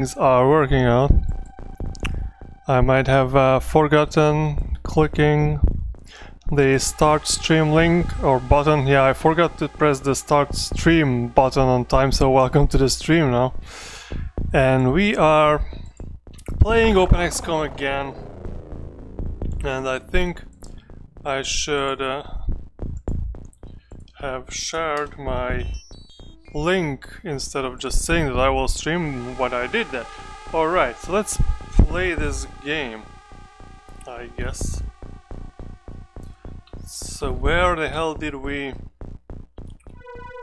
things are working out. I might have forgotten clicking the start stream link or button. Yeah, I forgot to press the start stream button on time, so welcome to the stream now. And we are playing OpenXCom again, and I think I should have shared my link instead of just saying that I will stream when I did that. Alright, so let's play this game, I guess. So where the hell did we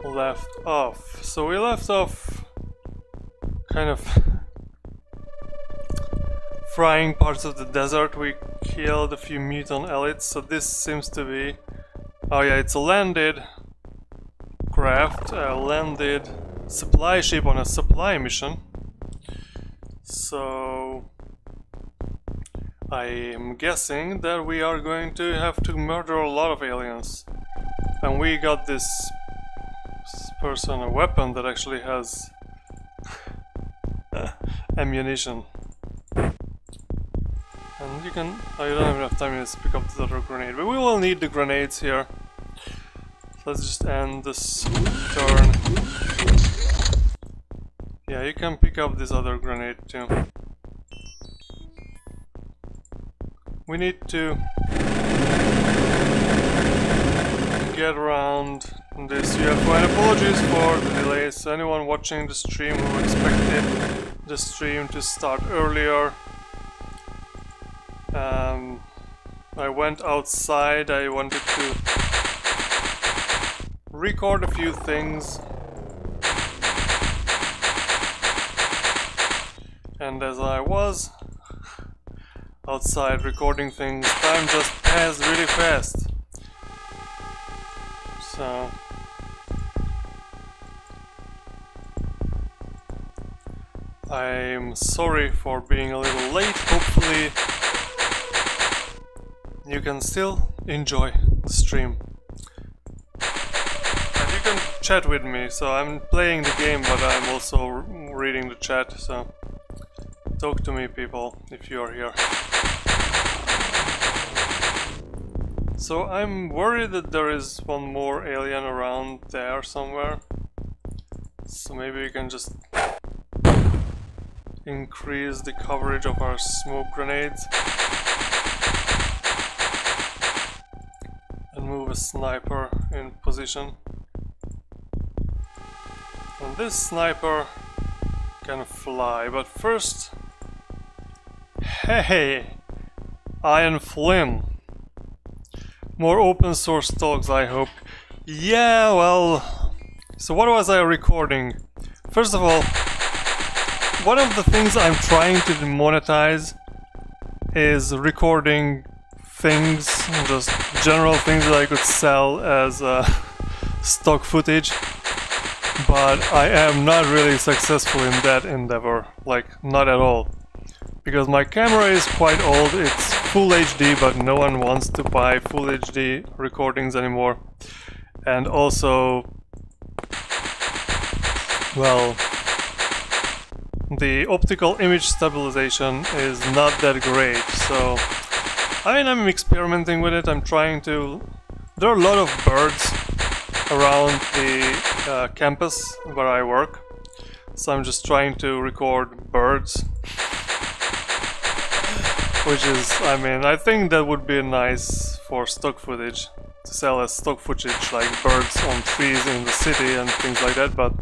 left off? So we left off kind of frying parts of the desert. We killed a few mutant elites, so this seems to be... oh yeah, it's a landed craft, a landed supply ship on a supply mission. So I am guessing that we are going to have to murder a lot of aliens. And we got this person a weapon that actually has ammunition. And you can... oh, you don't have enough time to pick up this other grenade, but we will need the grenades here. Let's just end this turn. Yeah, you can pick up this other grenade too. We need to get around this UFO, and apologies for the delays. So anyone watching the stream who expected the stream to start earlier, I went outside. I wanted to record a few things, and as I was outside recording things, time just passed really fast. So I'm sorry for being a little late. Hopefully you can still enjoy the stream. And you can chat with me, so I'm playing the game, but I'm also reading the chat, so talk to me, people, if you're here. So I'm worried that there is one more alien around there somewhere. So maybe we can just increase the coverage of our smoke grenades and move a sniper in position. And this sniper can fly, but first... hey! Iron Flynn! More open source talks, I hope. Yeah, well... so what was I recording? First of all, one of the things I'm trying to monetize is recording things, just general things that I could sell as stock footage. But I am not really successful in that endeavor, like, not at all. Because my camera is quite old, it's full HD, but no one wants to buy full HD recordings anymore. And also, well, the optical image stabilization is not that great, so I mean, I'm experimenting with it. I'm trying to... there are a lot of birds around the campus where I work, so I'm just trying to record birds. Which is, I mean, I think that would be nice for stock footage, to sell as stock footage, like birds on trees in the city and things like that. But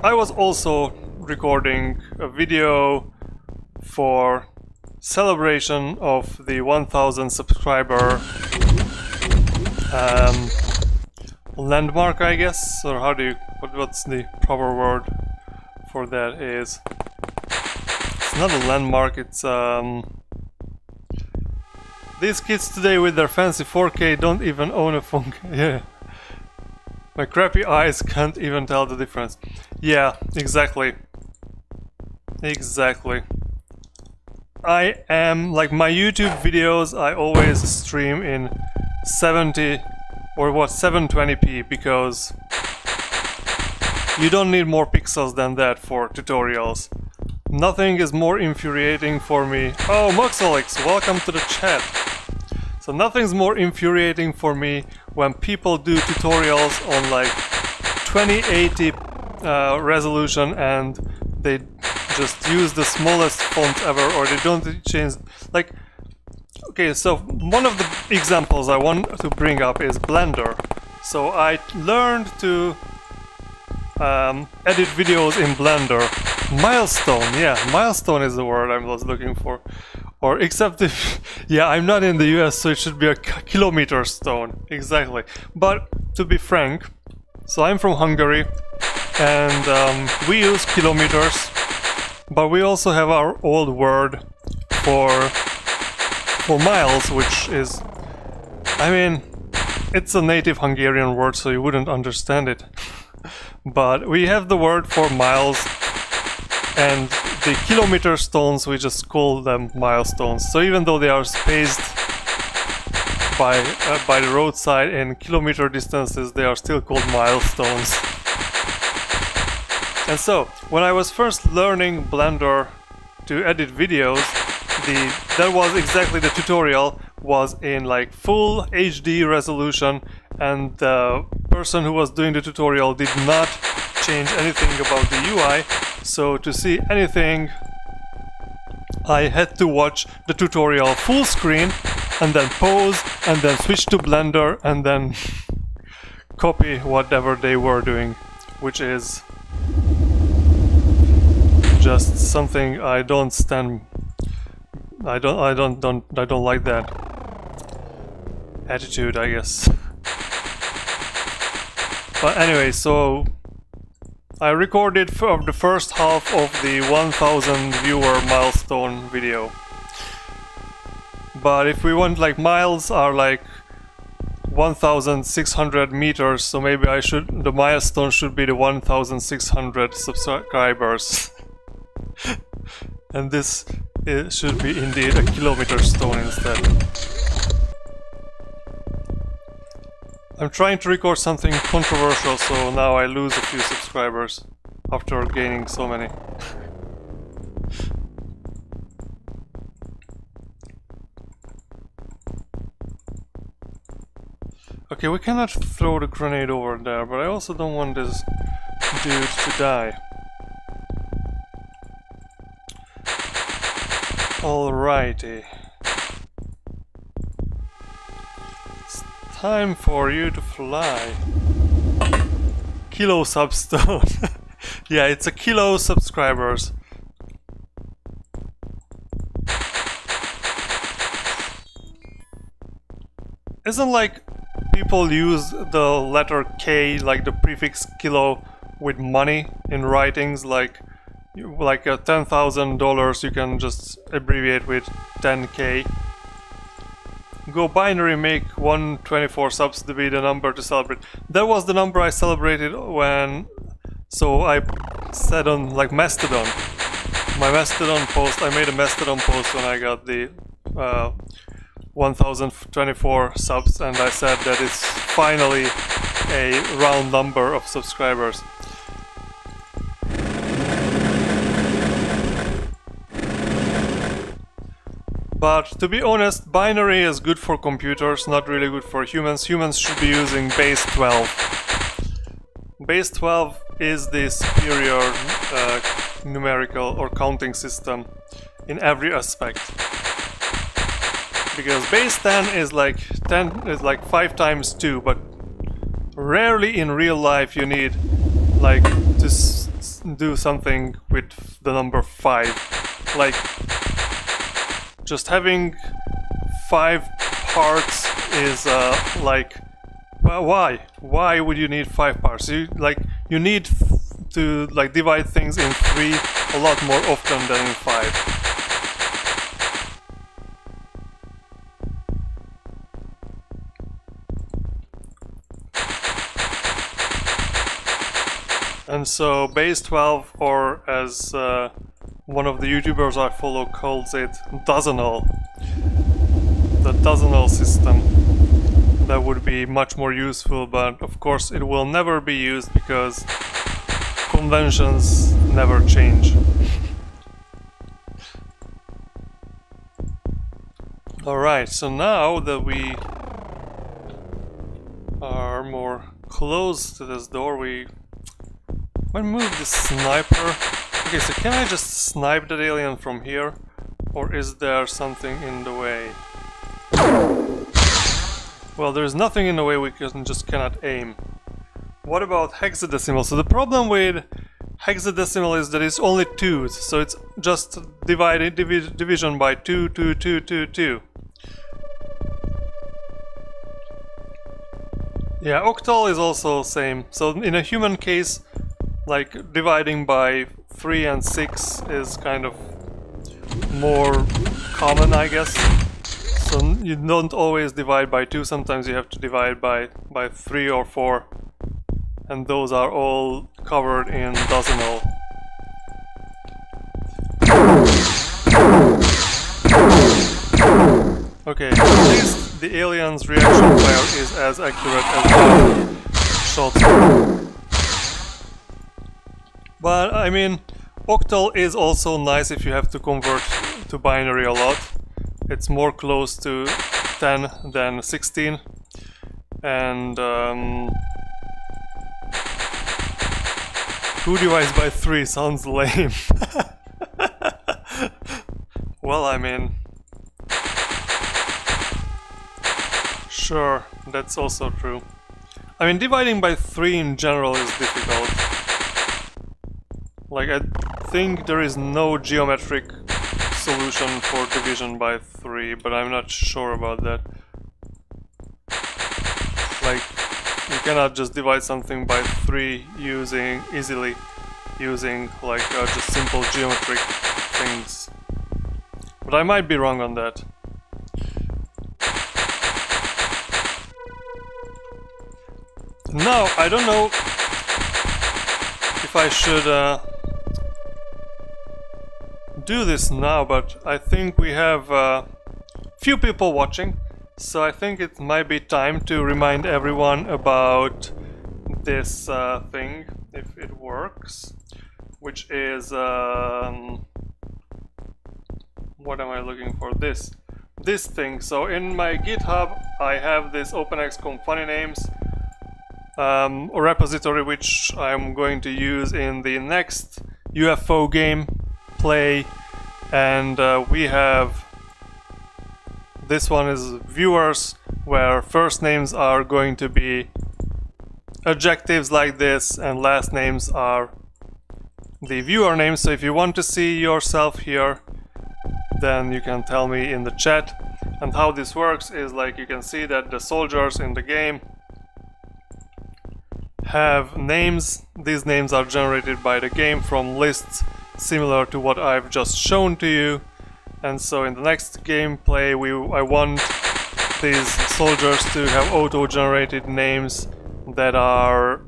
I was also recording a video for celebration of the 1000 subscriber landmark, I guess, or how do you, what's the proper word for that is? It's not a landmark, it's these kids today with their fancy 4K don't even own a phone. Yeah. My crappy eyes can't even tell the difference. Yeah, exactly. Exactly. I am, like, my YouTube videos, I always stream in 70 or what, 720p, because you don't need more pixels than that for tutorials. Nothing is more infuriating for me. Oh, Moxalix, welcome to the chat. So nothing's more infuriating for me when people do tutorials on like 2080 resolution and they just use the smallest font ever, or they don't change, like, okay, so one of the examples I want to bring up is Blender. So I learned to edit videos in Blender. Milestone, yeah, milestone is the word I was looking for. Or except if, yeah, I'm not in the US, so it should be a kilometer stone, exactly. But to be frank, so I'm from Hungary, and we use kilometers, but we also have our old word for miles, which is, I mean, it's a native Hungarian word, so you wouldn't understand it. But we have the word for miles, and the kilometer stones, we just call them milestones. So even though they are spaced by the roadside in kilometer distances, they are still called milestones. And so, when I was first learning Blender to edit videos, that was exactly the tutorial was in like full HD resolution, and the person who was doing the tutorial did not change anything about the UI. So to see anything, I had to watch the tutorial full screen and then pause and then switch to Blender and then copy whatever they were doing, which is just something I don't stand. I don't like that attitude, I guess. But anyway, so I recorded for the first half of the 1000 viewer milestone video. But if we want, like, miles are like 1600 meters, so maybe the milestone should be the 1600 subscribers. And this should be indeed a kilometer stone instead. I'm trying to record something controversial, so now I lose a few subscribers after gaining so many. Okay, we cannot throw the grenade over there, but I also don't want this dude to die. Alrighty. It's time for you to fly. Kilo substone. Yeah, it's a kilo subscribers. Isn't like people use the letter K, like the prefix kilo, with money in writings, like $10,000 you can just abbreviate with 10K. Go binary, make 124 subs to be the number to celebrate. That was the number I celebrated when, so I said on like Mastodon. My Mastodon post, I made a Mastodon post when I got the 1024 subs, and I said that it's finally a round number of subscribers. But to be honest, binary is good for computers, not really good for humans. Humans should be using base 12. Base 12 is the superior numerical or counting system in every aspect. Because base 10 is like 5 times 2, but rarely in real life you need like to do something with the number 5. Like just having 5 parts is like, well, why would you need 5 parts? You need to like divide things in 3 a lot more often than in 5. And so base 12, or as one of the YouTubers I follow calls it, dozenal. The dozenal system. That would be much more useful, but of course it will never be used because conventions never change. Alright, so now that we are more close to this door, we might move the sniper. Okay, so can I just snipe that alien from here? Or is there something in the way? Well, there's nothing in the way, we just cannot aim. What about hexadecimal? So the problem with hexadecimal is that it's only 2s, so it's just division by 2, 2, 2, 2, 2. Yeah, octal is also same. So in a human case, like dividing by 3 and 6 is kind of more common, I guess. So you don't always divide by 2, sometimes you have to divide by 3 or 4. And those are all covered in decimal. Okay, at least the alien's reaction fire is as accurate as the shots. But I mean, octal is also nice if you have to convert to binary a lot. It's more close to 10 than 16. And 2 divided by 3 sounds lame. Well, I mean, sure, that's also true. I mean, dividing by 3 in general is difficult. Like, I think there is no geometric solution for division by 3, but I'm not sure about that. Like, you cannot just divide something by 3 easily using like just simple geometric things. But I might be wrong on that. Now, I don't know if I should do this now, but I think we have few people watching, so I think it might be time to remind everyone about this thing, if it works, which is what am I looking for? This thing. So in my GitHub I have this OpenXCom funny names repository, which I'm going to use in the next UFO game play, and we have this one is viewers, where first names are going to be adjectives like this and last names are the viewer names. So if you want to see yourself here, then you can tell me in the chat. And how this works is, like, you can see that the soldiers in the game have names. These names are generated by the game from lists similar to what I've just shown to you. And so in the next gameplay I want these soldiers to have auto-generated names that are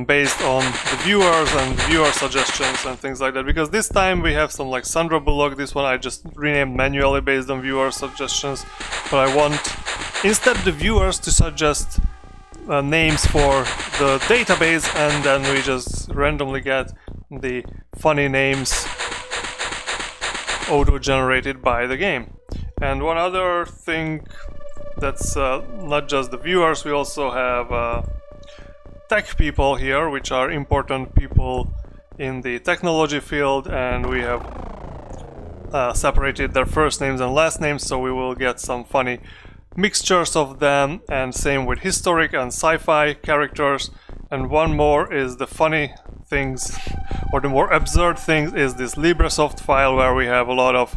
based on the viewers and viewer suggestions and things like that. Because this time we have some like Sandra Bullock. This one I just renamed manually based on viewer suggestions. But I want instead the viewers to suggest names for the database, and then we just randomly get the funny names auto-generated by the game. And one other thing that's not just the viewers, we also have tech people here, which are important people in the technology field, and we have separated their first names and last names, so we will get some funny mixtures of them, and same with historic and sci-fi characters. And one more is the funny things, or the more absurd things, is this LibreSoft file, where we have a lot of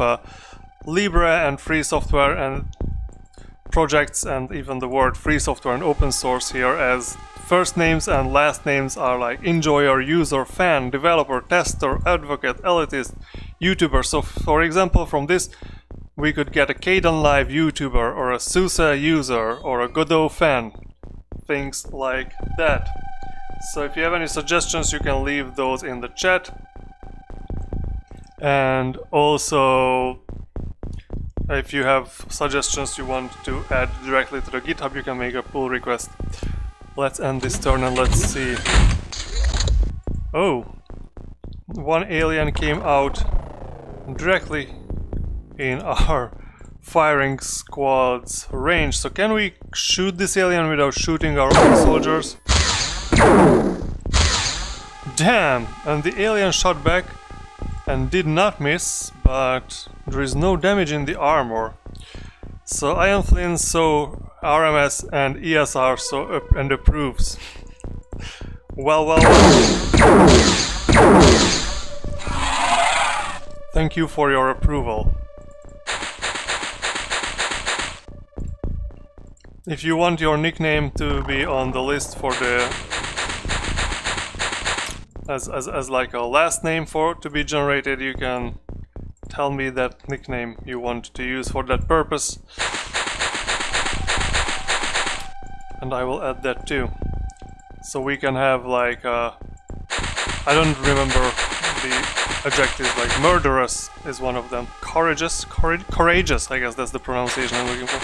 Libre and free software and projects, and even the word free software and open source here, as first names and last names are like enjoyer, user, fan, developer, tester, advocate, elitist, YouTuber. So for example, from this we could get a Kdenlive YouTuber, or a SUSE user, or a Godot fan, things like that. So if you have any suggestions, you can leave those in the chat. And also, if you have suggestions you want to add directly to the GitHub, you can make a pull request. Let's end this turn and let's see. Oh, one alien came out directly in our firing squad's range. So can we shoot this alien without shooting our own soldiers? Damn! And the alien shot back and did not miss, but there is no damage in the armor. So Iron Flynn so RMS and ESR so and approves. Well. Thank you for your approval. If you want your nickname to be on the list for the as like a last name to be generated, you can tell me that nickname you want to use for that purpose, and I will add that too. So we can have like I don't remember the adjectives, like murderous is one of them. Courageous, I guess that's the pronunciation I'm looking for.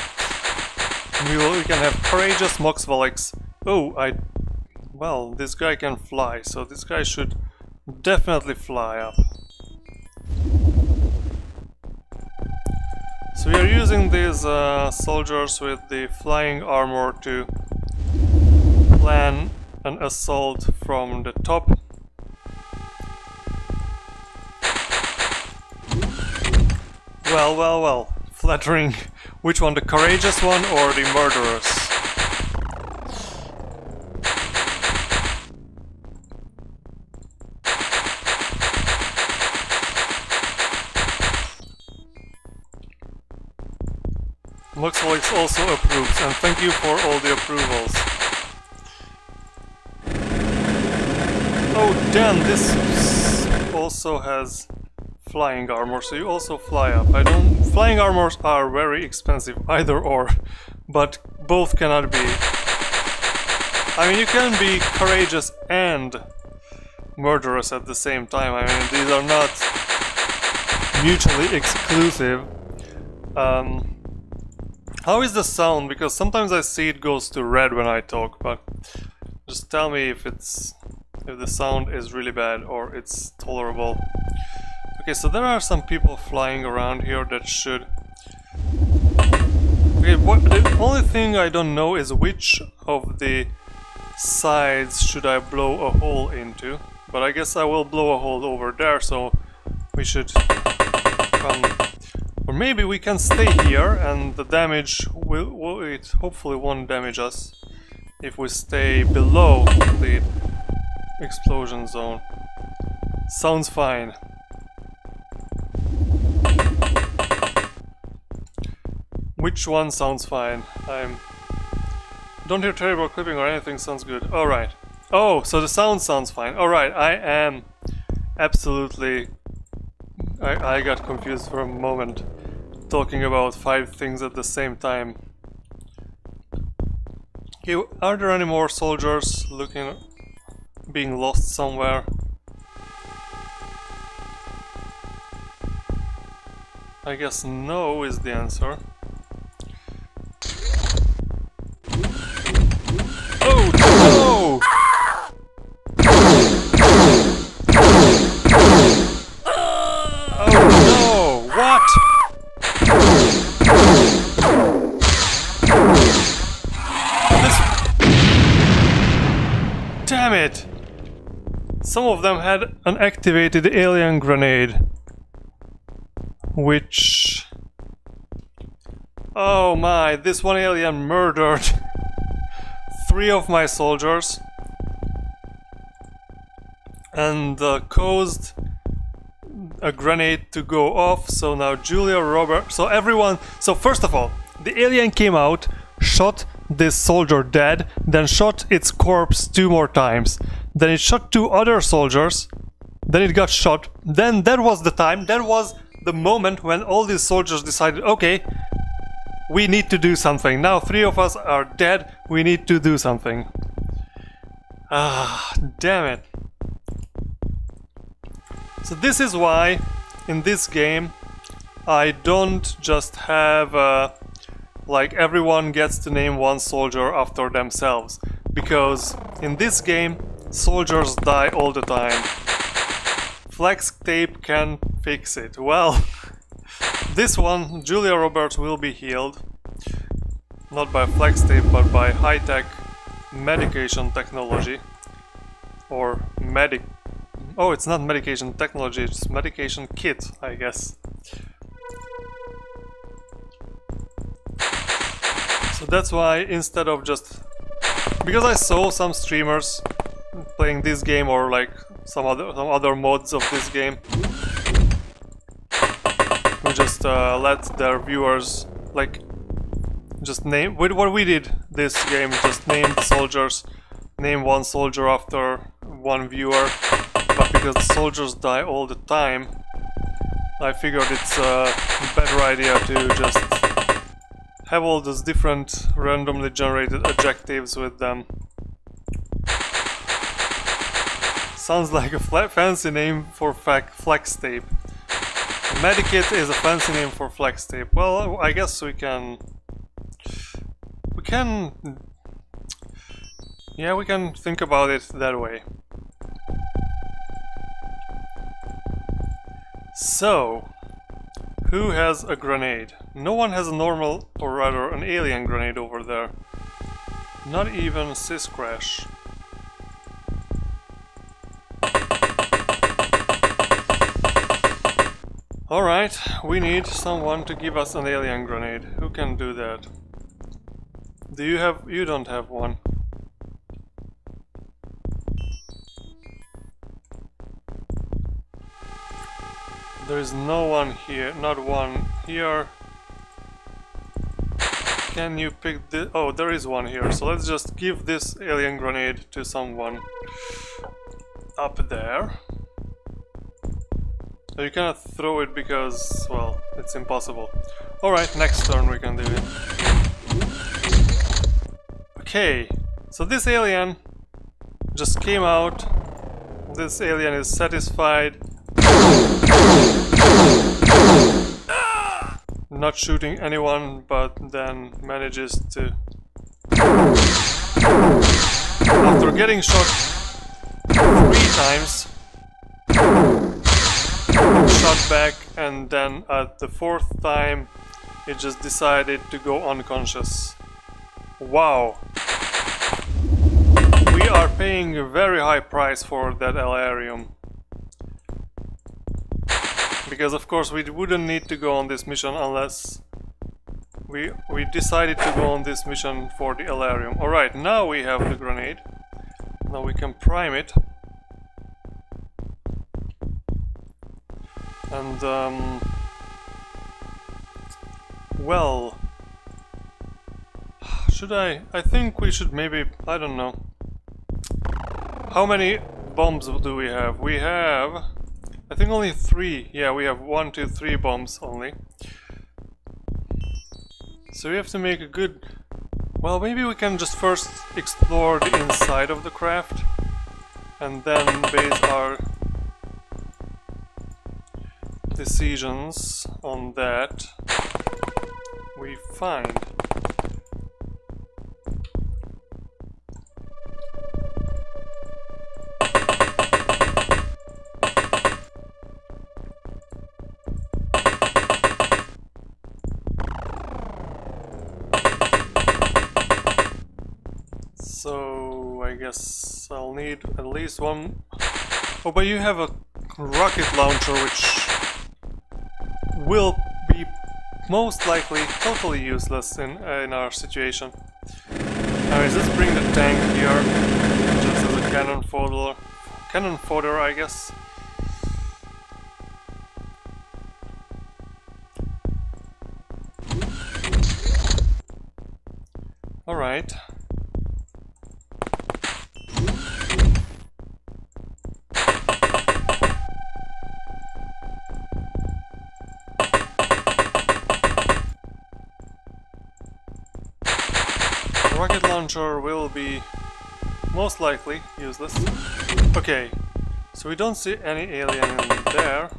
We can have courageous Moxvalix. Oh, well, this guy can fly, so this guy should definitely fly up. So we are using these soldiers with the flying armor to plan an assault from the top. Well. Flattering. Which one, the courageous one or the murderous? Moxvalix also approves, and thank you for all the approvals. Oh damn, this also has flying armor, so you also fly up. Flying armors are very expensive, either or, but both cannot be. I mean, you can be courageous and murderous at the same time. I mean, these are not mutually exclusive. How is the sound? Because sometimes I see it goes to red when I talk, but just tell me if the sound is really bad or it's tolerable. Okay, so there are some people flying around here that should... Okay, the only thing I don't know is which of the sides should I blow a hole into. But I guess I will blow a hole over there, so we should come... Or maybe we can stay here and the damage it hopefully won't damage us if we stay below the explosion zone. Sounds fine. Which one sounds fine? Don't hear terrible clipping or anything, sounds good. Alright. Oh, so the sound sounds fine. Alright, I am absolutely... I got confused for a moment, talking about 5 things at the same time. Okay, are there any more soldiers being lost somewhere? I guess no is the answer. Oh no! Oh no! What? Damn it! Some of them had an activated alien grenade. Which... Oh my, this one alien murdered 3 of my soldiers and caused a grenade to go off, so now Julia, Robert, so everyone, so first of all, the alien came out, shot this soldier dead, then shot its corpse 2 more times, then it shot 2 other soldiers, then it got shot, then that was the time, that was the moment when all these soldiers decided, okay, we need to do something. Now 3 of us are dead, we need to do something. Ah, damn it. So this is why, in this game, I don't just have, like, everyone gets to name one soldier after themselves. Because in this game, soldiers die all the time. Flex tape can fix it. Well, This one, Julia Roberts, will be healed. Not by flex tape, but by high-tech medication technology. Or Oh, it's not medication technology, it's medication kit, I guess. So that's why instead of just... Because I saw some streamers playing this game or like some other mods of this game who just let their viewers like just name with what we did this game, just name soldiers, name one soldier after one viewer, but because the soldiers die all the time, I figured it's a better idea to just have all those different randomly generated adjectives with them. Sounds like a fancy name for flex tape. Medikit is a fancy name for flex tape. Well, I guess we can... Yeah, we can think about it that way. So, who has a grenade? No one has a normal, or rather an alien grenade over there. Not even Syscrash. Alright, we need someone to give us an alien grenade. Who can do that? Do you have... You don't have one. There is no one here, not one here. Can you pick this? Oh, there is one here, so let's just give this alien grenade to someone up there. You cannot throw it because, well, it's impossible. Alright, next turn we can do it. Okay, so this alien just came out. This alien is satisfied. Not shooting anyone, but then manages to... After getting shot 3 times, shot back, and then at the 4th time it just decided to go unconscious. Wow! We are paying a very high price for that Alarium. Because of course we wouldn't need to go on this mission unless we decided to go on this mission for the Alarium. Alright, now we have the grenade. Now we can prime it. And well, should I think we should maybe, I don't know. How many bombs do we have? We have, I think only 3. Yeah, we have 1, 2, 3 bombs only. So we have to make a good... Well, maybe we can just first explore the inside of the craft and then base our decisions on that we find. So I guess I'll need at least one. Oh, but you have a rocket launcher which will be most likely totally useless in our situation. Anyways, let's bring the tank here just as a cannon fodder, I guess. Alright. Rocket launcher will be most likely useless. Okay, so we don't see any alien in there.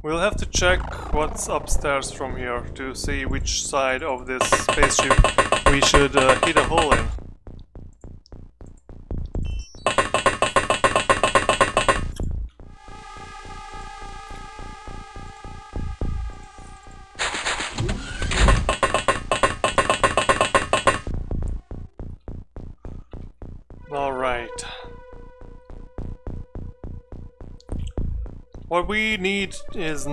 We'll have to check what's upstairs from here to see which side of this spaceship we should hit a hole in. What we need is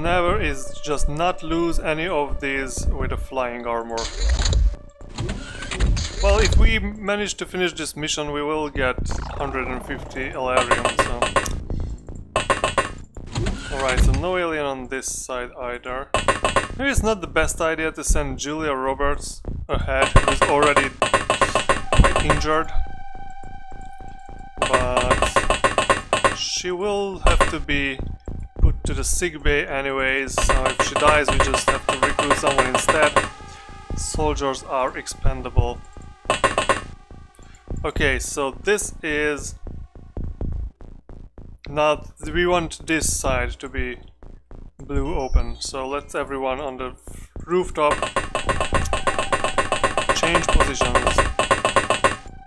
just not lose any of these with a flying armor. Well, if we manage to finish this mission, we will get 150 Elarium, so... Alright, so no alien on this side either. Maybe it's not the best idea to send Julia Roberts ahead, who's already quite injured. But she will have to be put to the sick bay anyways, so if she dies we just have to recruit someone instead. Soldiers are expendable. Okay, so this is not... we want this side to be blue open, so let's everyone on the rooftop change positions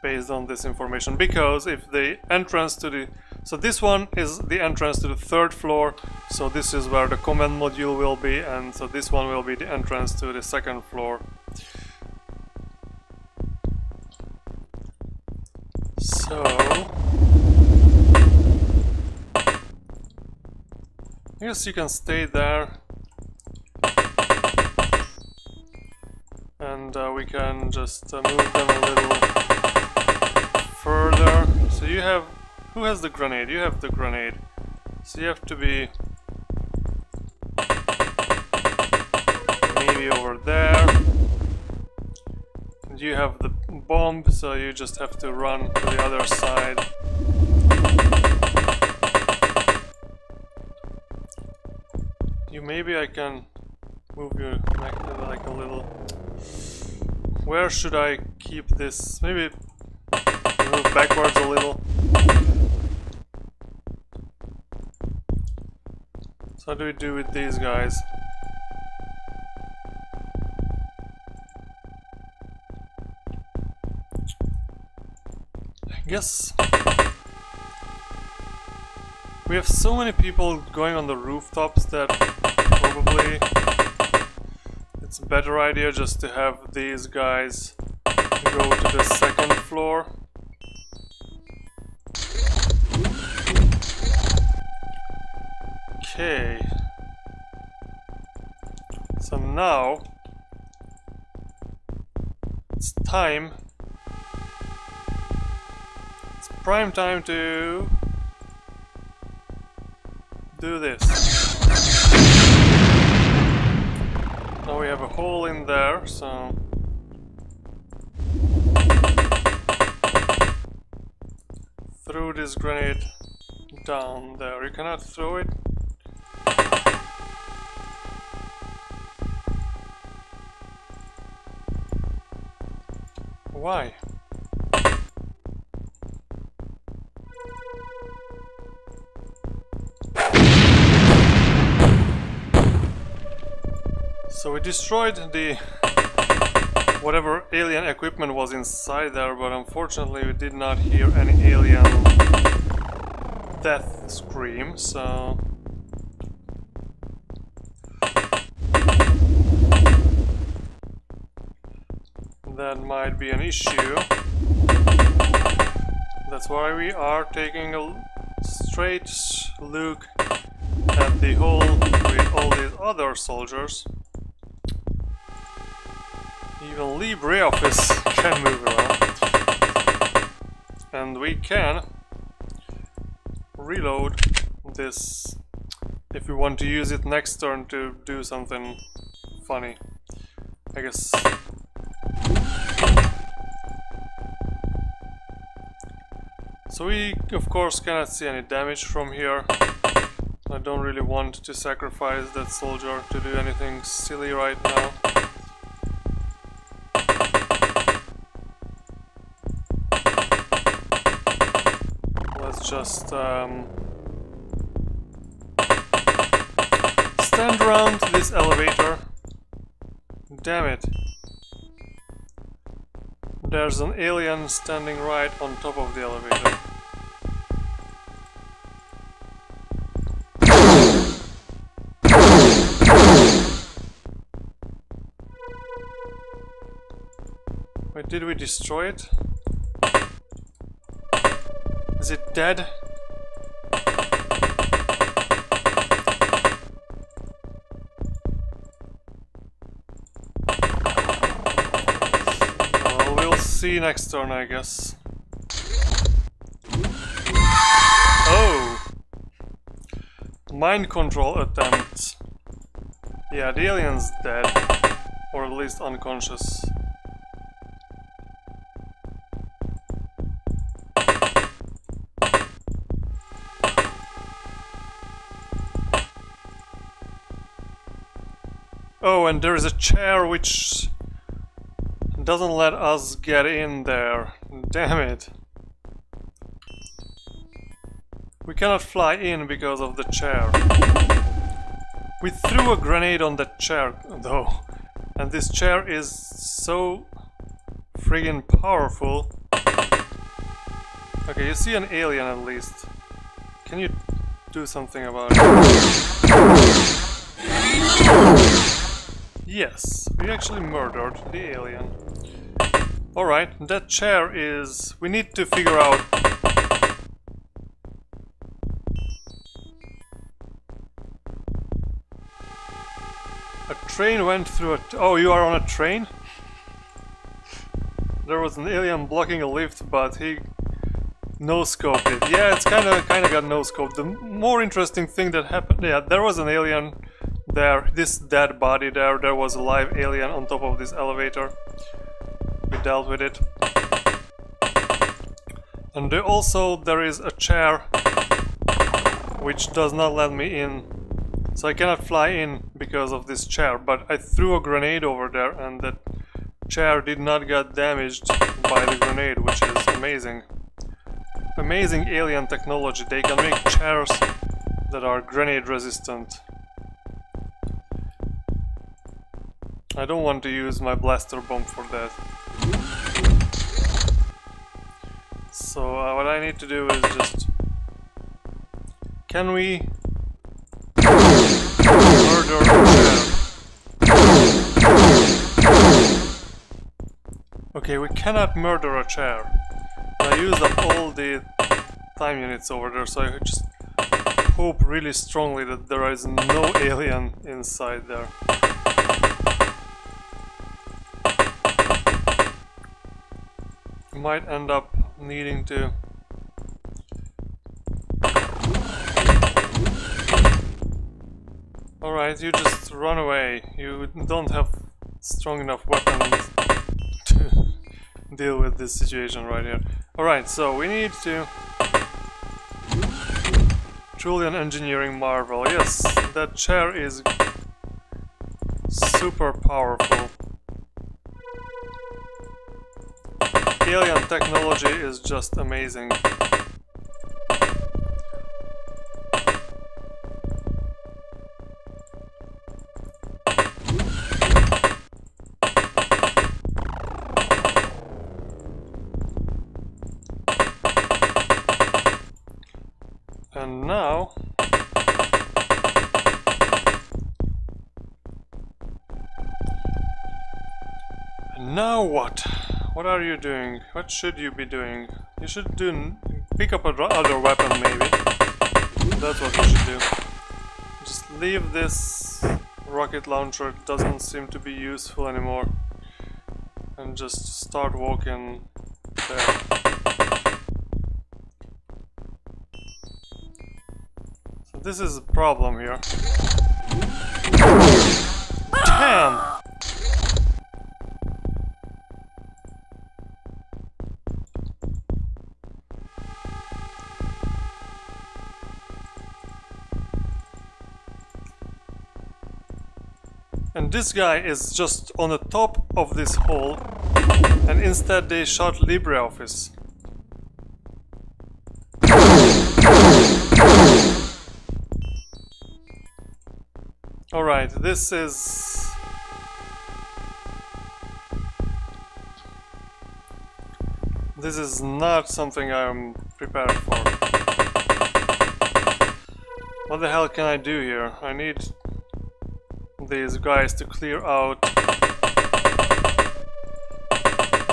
based on this information, because if the entrance to the... so this one is the entrance to the 3rd floor, so this is where the command module will be, and so this one will be the entrance to the 2nd floor. So... I guess you can stay there. And we can just move them a little further. So you have... who has the grenade? You have the grenade. So you have to be... maybe over there. And you have the bomb, so you just have to run to the other side. Maybe I can move you like a little... where should I keep this? Maybe move backwards a little. So how do we do with these guys? I guess... we have so many people going on the rooftops that probably it's a better idea just to have these guys go to the 2nd floor. Okay. So now it's time. It's prime time to do this. Now we have a hole in there, so... throw this grenade down there. You cannot throw it. Why? So we destroyed the whatever alien equipment was inside there, but unfortunately we did not hear any alien death scream, so... that might be an issue. That's why we are taking a straight look at the hole with all these other soldiers. Even LibreOffice can move around. And we can reload this if we want to use it next turn to do something funny, I guess. So we of course cannot see any damage from here. I don't really want to sacrifice that soldier to do anything silly right now. Let's just stand around this elevator. Damn it. There's an alien standing right on top of the elevator. Wait, did we destroy it? Is it dead? see next turn, I guess. Oh! Mind control attempt. Yeah, the alien's dead. Or at least unconscious. Oh, and there is a chair which doesn't let us get in there. Damn it. We cannot fly in because of the chair. We threw a grenade on that chair, though. And this chair is so friggin' powerful. Okay, you see an alien at least. Can you do something about it? Yes, we actually murdered the alien. Alright, that chair is... we need to figure out... A train went through a... oh, you are on a train? There was an alien blocking a lift, but he no-scoped it. Yeah, it's kinda got no-scoped. The more interesting thing that happened... yeah, there was an alien there, this dead body there, there was a live alien on top of this elevator. We dealt with it. And there is a chair which does not let me in. So I cannot fly in because of this chair, but I threw a grenade over there and that chair did not get damaged by the grenade, which is amazing. Amazing alien technology. They can make chairs that are grenade resistant. I don't want to use my blaster bomb for that. So what I need to do is just... can we murder a chair? Okay, we cannot murder a chair. I used up all the time units over there, so I just hope really strongly that there is no alien inside there. Might end up needing to... alright, you just run away. You don't have strong enough weapons to deal with this situation right here. Alright, so we need to... truly an engineering marvel. Yes, that chair is super powerful. Alien technology is just amazing. And now... now what? What are you doing? What should you be doing? You should pick up another weapon, maybe. That's what you should do. Just leave this rocket launcher, it doesn't seem to be useful anymore. And just start walking there. So this is a problem here. Damn! And this guy is just on the top of this hole, and instead they shot LibreOffice. Alright, this is... this is not something I'm prepared for. What the hell can I do here? I need these guys to clear out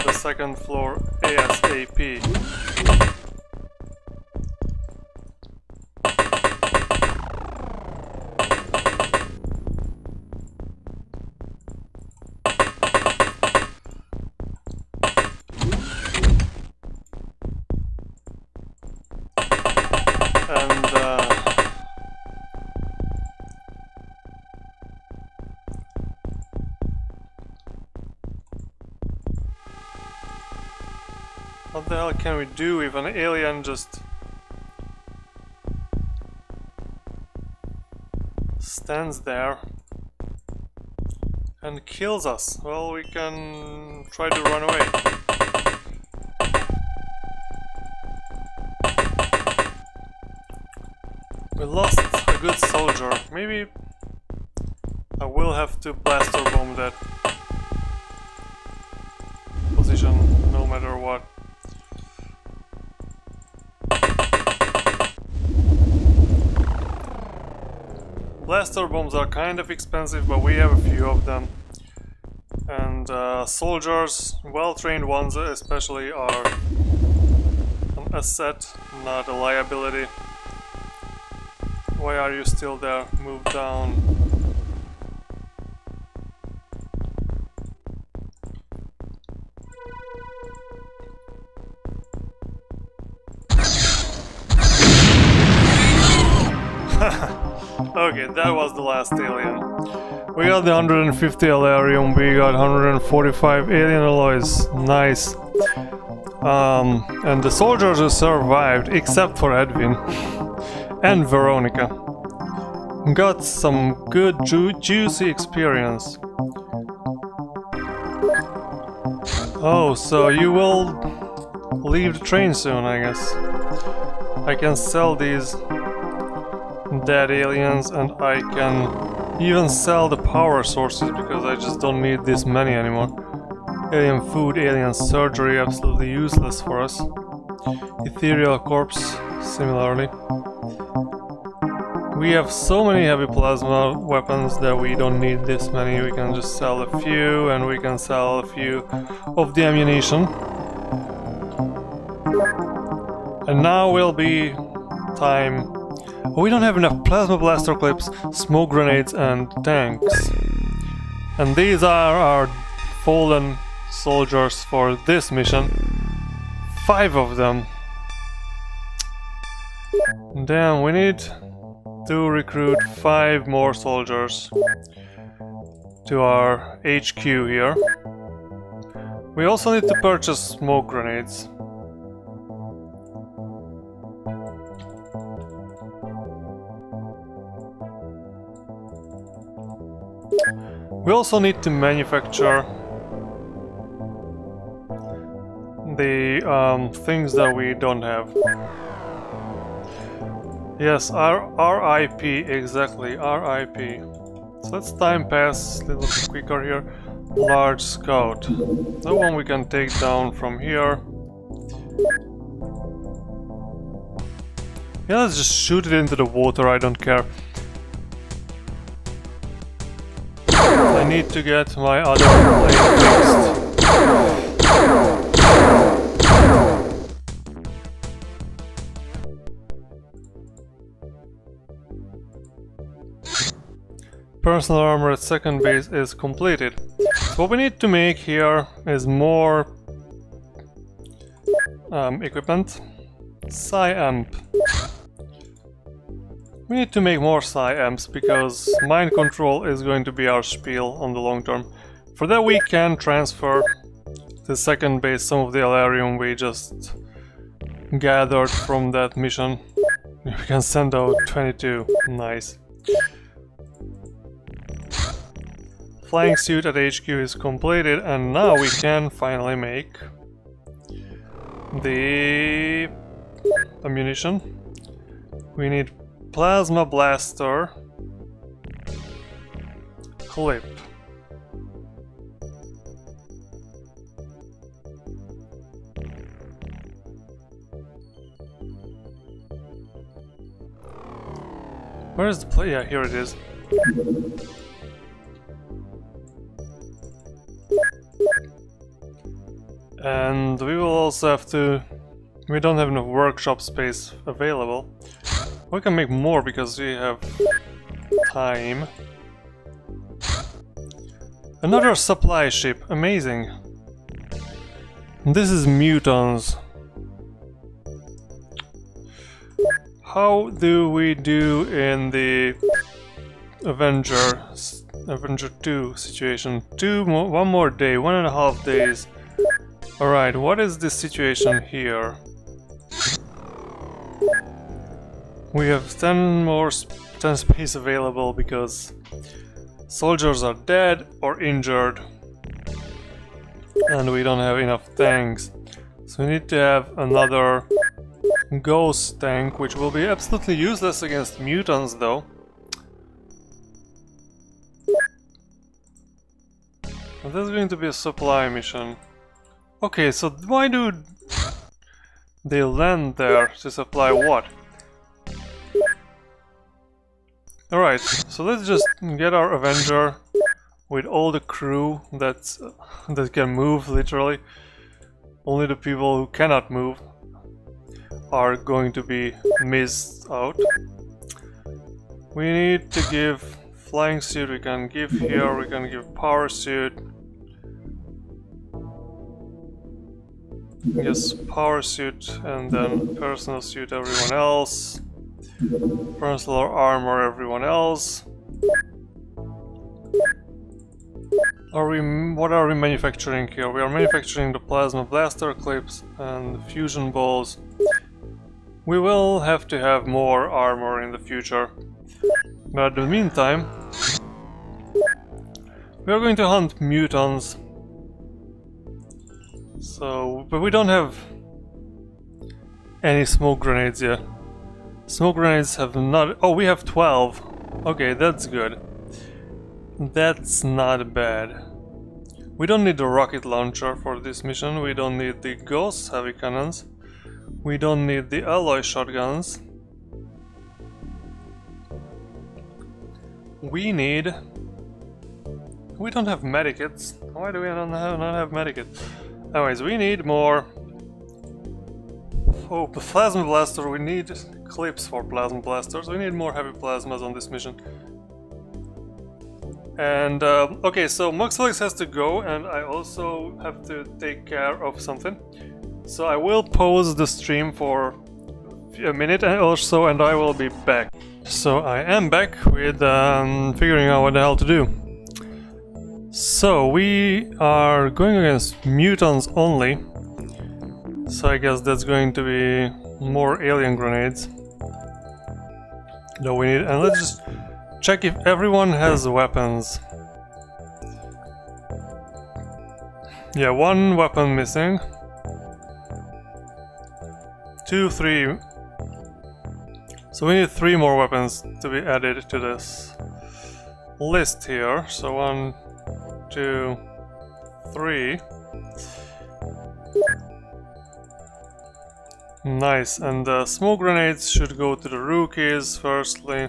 the second floor ASAP. What the hell can we do if an alien just stands there and kills us? Well, we can try to run away. We lost a good soldier. Maybe I will have to blaster bomb that position no matter what. Blaster bombs are kind of expensive, but we have a few of them. And soldiers, well-trained ones especially, are an asset, not a liability. Why are you still there? Move down. Okay, that was the last alien. We got the 150 Alarium, we got 145 alien alloys. Nice. And the soldiers who survived, except for Edwin and Veronica, got some good juicy experience. Oh, so you will leave the train soon, I guess. I can sell these dead aliens, and I can even sell the power sources because I just don't need this many anymore. Alien food, alien surgery, absolutely useless for us. Ethereal corpse, similarly. We have so many heavy plasma weapons that we don't need this many. We can just sell a few, and we can sell a few of the ammunition. And now will be time. We don't have enough plasma blaster clips, smoke grenades, and tanks. And these are our fallen soldiers for this mission. 5 of them. Damn, we need to recruit 5 more soldiers to our HQ here. We also need to purchase smoke grenades. We also need to manufacture the things that we don't have. Yes, our RIP, exactly, RIP. So let's time pass a little bit quicker here. Large scout. That one we can take down from here. Yeah, let's just shoot it into the water, I don't care. I need to get my other plane fixed. Personal armor at second base is completed. So what we need to make here is more equipment. Psi-amp. We need to make more Psi-amps because mind control is going to be our spiel on the long term. For that we can transfer to second base some of the Alarium we just gathered from that mission. We can send out 22. Nice. Flying suit at HQ is completed, and now we can finally make the ammunition. We need plasma blaster clip. Where is the play? Yeah, here it is. And we will also have to... We don't have enough workshop space available. We can make more because we have time. Another supply ship, amazing. This is mutons. How do we do in the Avenger 2 situation? One more day, 1.5 days. Alright, what is the situation here? We have 10 space available because soldiers are dead or injured and we don't have enough tanks. So we need to have another ghost tank, which will be absolutely useless against mutants though. And this is going to be a supply mission. Okay, so why do they land there to supply what? Alright, so let's just get our Avenger with all the crew that can move, literally. Only the people who cannot move are going to be missed out. We need to give flying suit, we can give here, we can give power suit. Yes, power suit and then personal suit everyone else. Personal armor everyone else. What are we manufacturing here? We are manufacturing the plasma blaster clips and fusion balls. We will have to have more armor in the future. But in the meantime, we are going to hunt mutants. So, but we don't have any smoke grenades yet. Smoke grenades have not... Oh, we have 12. Okay, that's good. That's not bad. We don't need the rocket launcher for this mission. We don't need the ghost heavy cannons. We don't need the alloy shotguns. We need... We don't have medikits. Why do we not have medikits? Anyways, we need more... Oh, plasma blaster. We need clips for plasma blasters. We need more heavy plasmas on this mission. And, okay, so Muxfelix has to go, and I also have to take care of something. So I will pause the stream for a minute or so, and I will be back. So I am back with figuring out what the hell to do. So we are going against mutants only. So I guess that's going to be more alien grenades. No, we need, and let's just check if everyone has weapons. Yeah, one weapon missing. 2, 3. So we need 3 more weapons to be added to this list here. So 1, 2, 3. Nice, and the smoke grenades should go to the rookies firstly.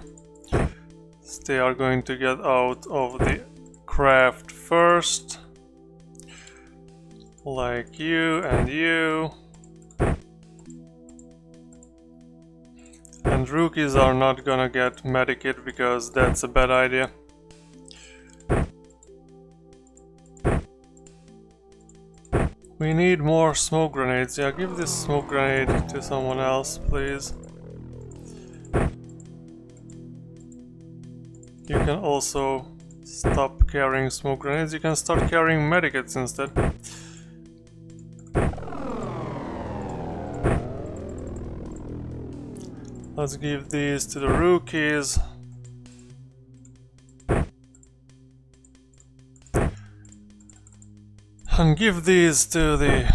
They are going to get out of the craft first. Like you and you. And rookies are not gonna get medikit because that's a bad idea. We need more smoke grenades. Yeah, give this smoke grenade to someone else, please. You can also stop carrying smoke grenades. You can start carrying medikits instead. Let's give these to the rookies. And give these to the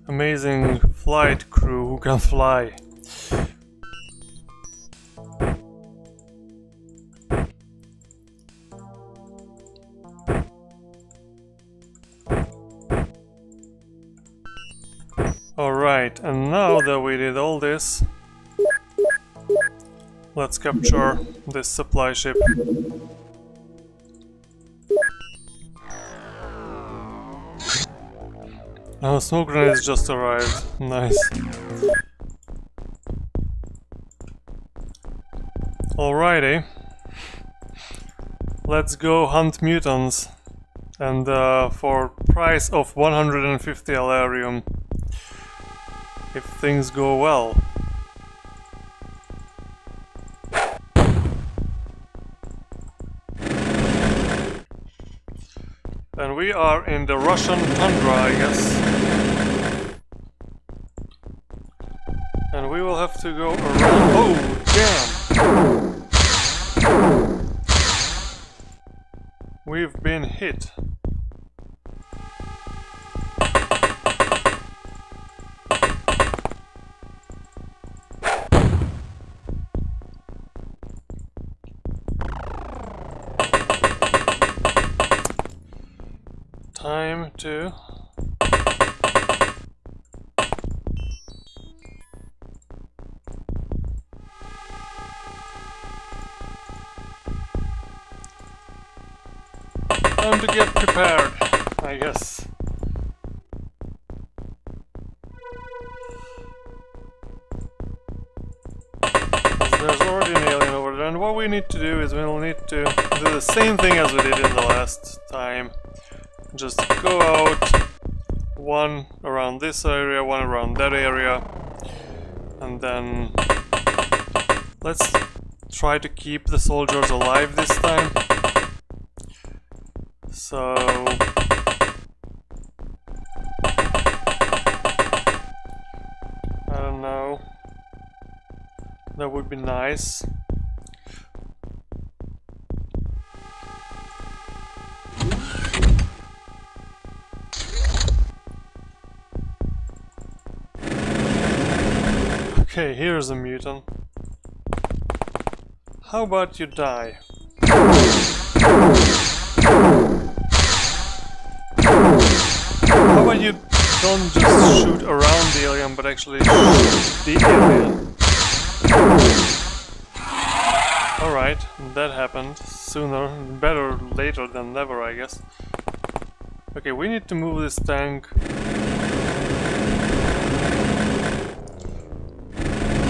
amazing flight crew who can fly. Alright, and now that we did all this, let's capture this supply ship. Oh, smoke grenades just arrived. Nice. Alrighty. Let's go hunt mutants. And for price of 150 Alarium. If things go well. And we are in the Russian tundra, I guess. And we will have to go around. Oh, damn! We've been hit. Time to get prepared, I guess. There's already an alien over there, and what we need to do is we'll need to do the same thing as we did in the last time. Just go out, one around this area, one around that area, and then let's try to keep the soldiers alive this time. So I don't know, that would be nice. Okay, here's a mutant. How about you die? How about you don't just shoot around the alien, but actually shoot the alien? Alright, that happened sooner, better later than never, I guess. Okay, we need to move this tank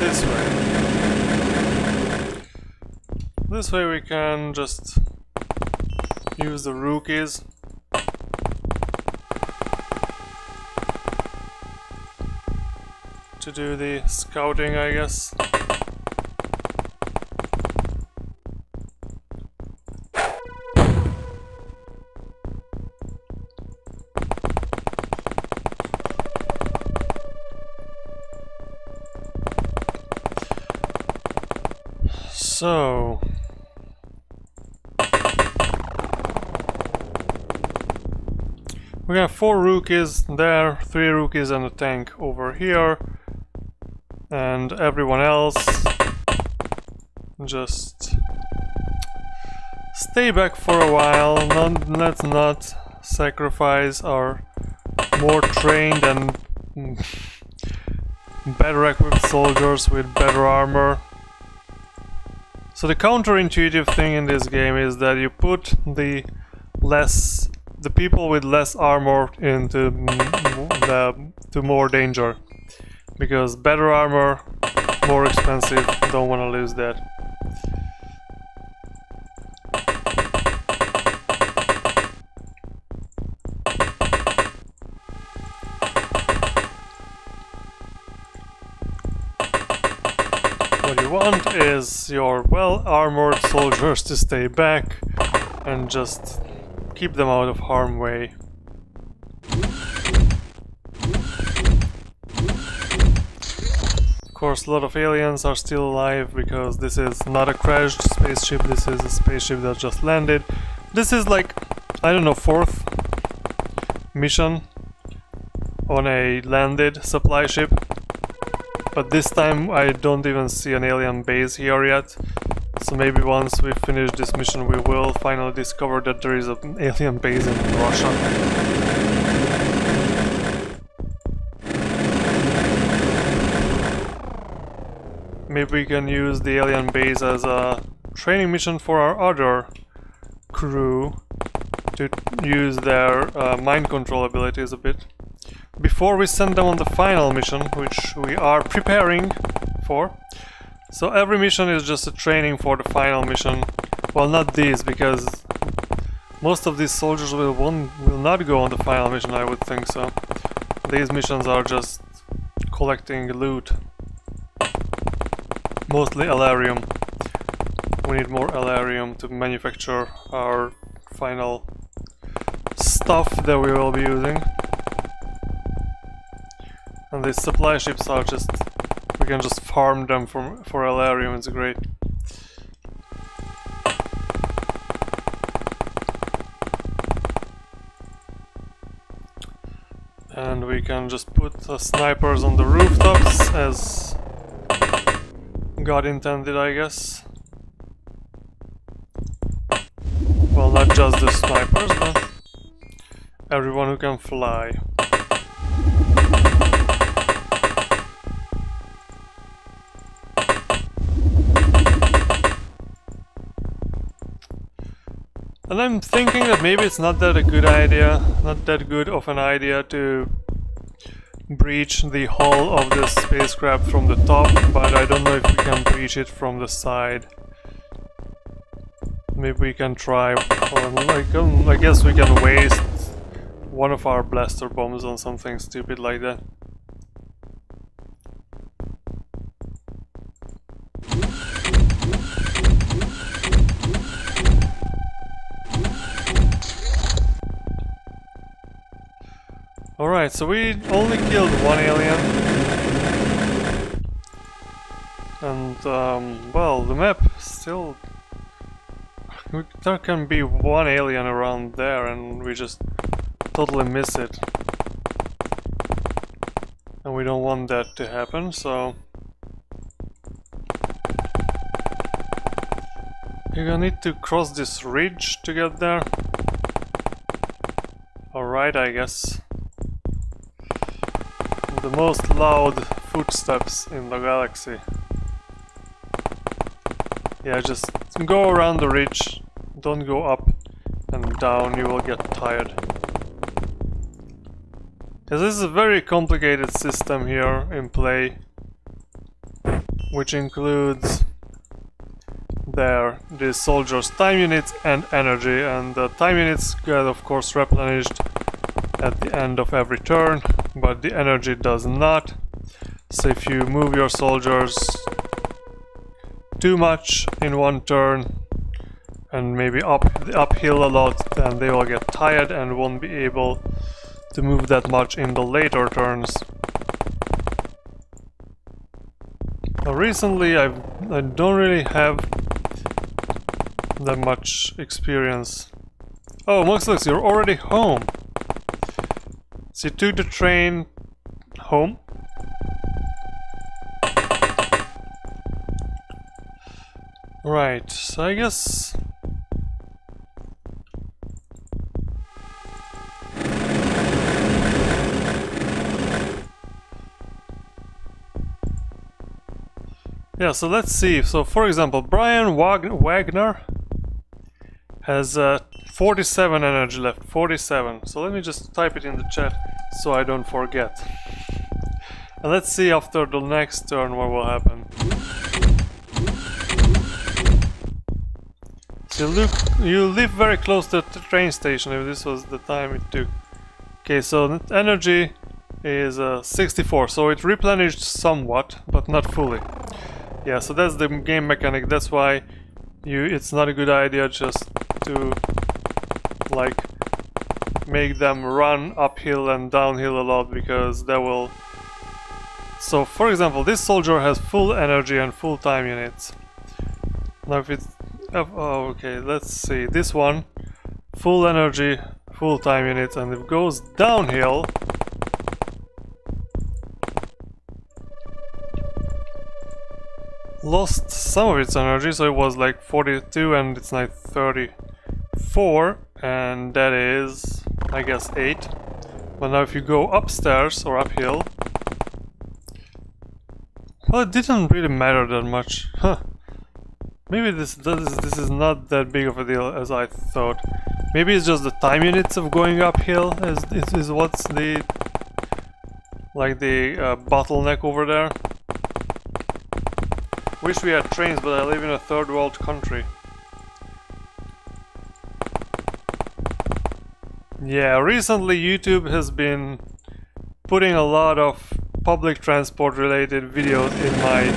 this way. This way we can just use the rookies. To do the scouting, I guess. So we have 4 rookies there, 3 rookies and a tank over here. And everyone else just stay back for a while. Let's not sacrifice our more trained and better equipped soldiers with better armor. So the counterintuitive thing in this game is that you put the people with less armor into more danger. Because better armor, more expensive, don't want to lose that. What you want is your well-armored soldiers to stay back and just keep them out of harm's way. Of course, a lot of aliens are still alive because this is not a crashed spaceship, this is a spaceship that just landed. This is like, I don't know, 4th mission on a landed supply ship. But this time I don't even see an alien base here yet. So maybe once we finish this mission we will finally discover that there is an alien base in Russia. Maybe we can use the alien base as a training mission for our other crew to use their mind control abilities a bit. Before we send them on the final mission, which we are preparing for. So every mission is just a training for the final mission. Well, not these, because most of these soldiers will not go on the final mission, I would think so. These missions are just collecting loot. Mostly Alarium. We need more Alarium to manufacture our final stuff that we will be using. And these supply ships are just... we can just farm them for Elarium, it's great. And we can just put the snipers on the rooftops as God intended, I guess. Well, not just the snipers, but everyone who can fly. And I'm thinking that maybe it's not that a good idea, not that good of an idea to breach the hull of this spacecraft from the top, but I don't know if we can breach it from the side. Maybe we can try, I guess we can waste one of our blaster bombs on something stupid like that. Alright, so we only killed one alien. And, well, the map still... there can be one alien around there and we just totally miss it. And we don't want that to happen, so... you're gonna need to cross this ridge to get there. Alright, I guess. The most loud footsteps in the galaxy. Yeah, just go around the ridge, don't go up and down, you will get tired. This is a very complicated system here in play, which includes the soldiers' time units and energy, and the time units get of course replenished at the end of every turn, but the energy does not. So if you move your soldiers too much in one turn and maybe uphill a lot, then they will get tired and won't be able to move that much in the later turns. Now recently I don't really have that much experience. Oh, Muxlux, you're already home. So you took the train home? Right, so I guess... yeah, so let's see. So for example, Brian Wagner has 47 energy left, 47. So let me just type it in the chat so I don't forget. And let's see after the next turn what will happen. So you live very close to the train station if this was the time it took. Okay, so energy is 64, so it replenished somewhat, but not fully. Yeah, so that's the game mechanic, that's why it's not a good idea just to like make them run uphill and downhill a lot, because that will... So for example, this soldier has full energy and full time units. Now if it's... oh, okay, let's see, this one full energy, full time units, and if it goes downhill lost some of its energy, so it was like 42 and it's like 34, and that is, I guess, 8. But now if you go upstairs or uphill, well, it didn't really matter that much. Huh. Maybe this is not that big of a deal as I thought. Maybe it's just the time units of going uphill is what's the bottleneck over there. Wish we had trains, but I live in a third world country. Yeah, recently YouTube has been putting a lot of public transport related videos in my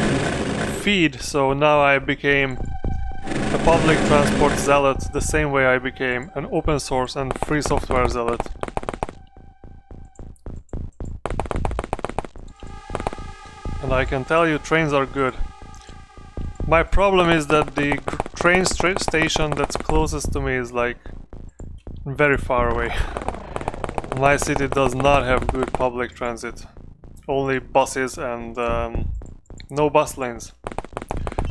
feed, so now I became a public transport zealot the same way I became an open source and free software zealot. And I can tell you trains are good. My problem is that the train station that's closest to me is like very far away. My city does not have good public transit. Only buses and no bus lanes.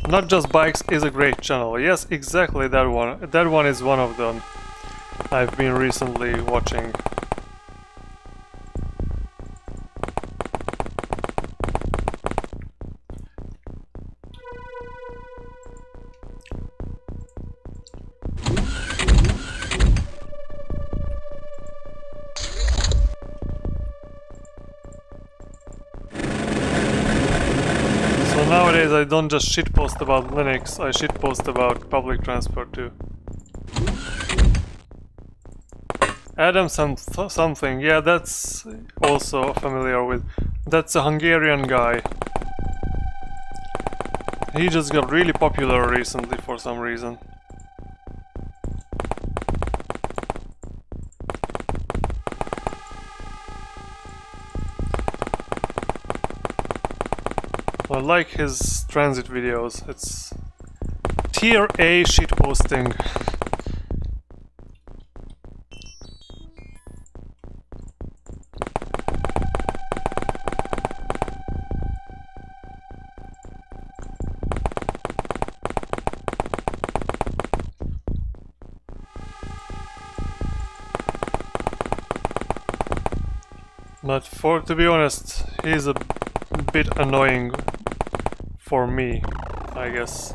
Not Just Bikes is a great channel. Yes, exactly that one. That one is one of them I've been recently watching. Nowadays I don't just shitpost about Linux, I shitpost about public transport too. Adam something, yeah, that's also familiar with. That's a Hungarian guy. He just got really popular recently for some reason. I like his transit videos. It's tier A shitposting. But to be honest, he's a bit annoying for me, I guess.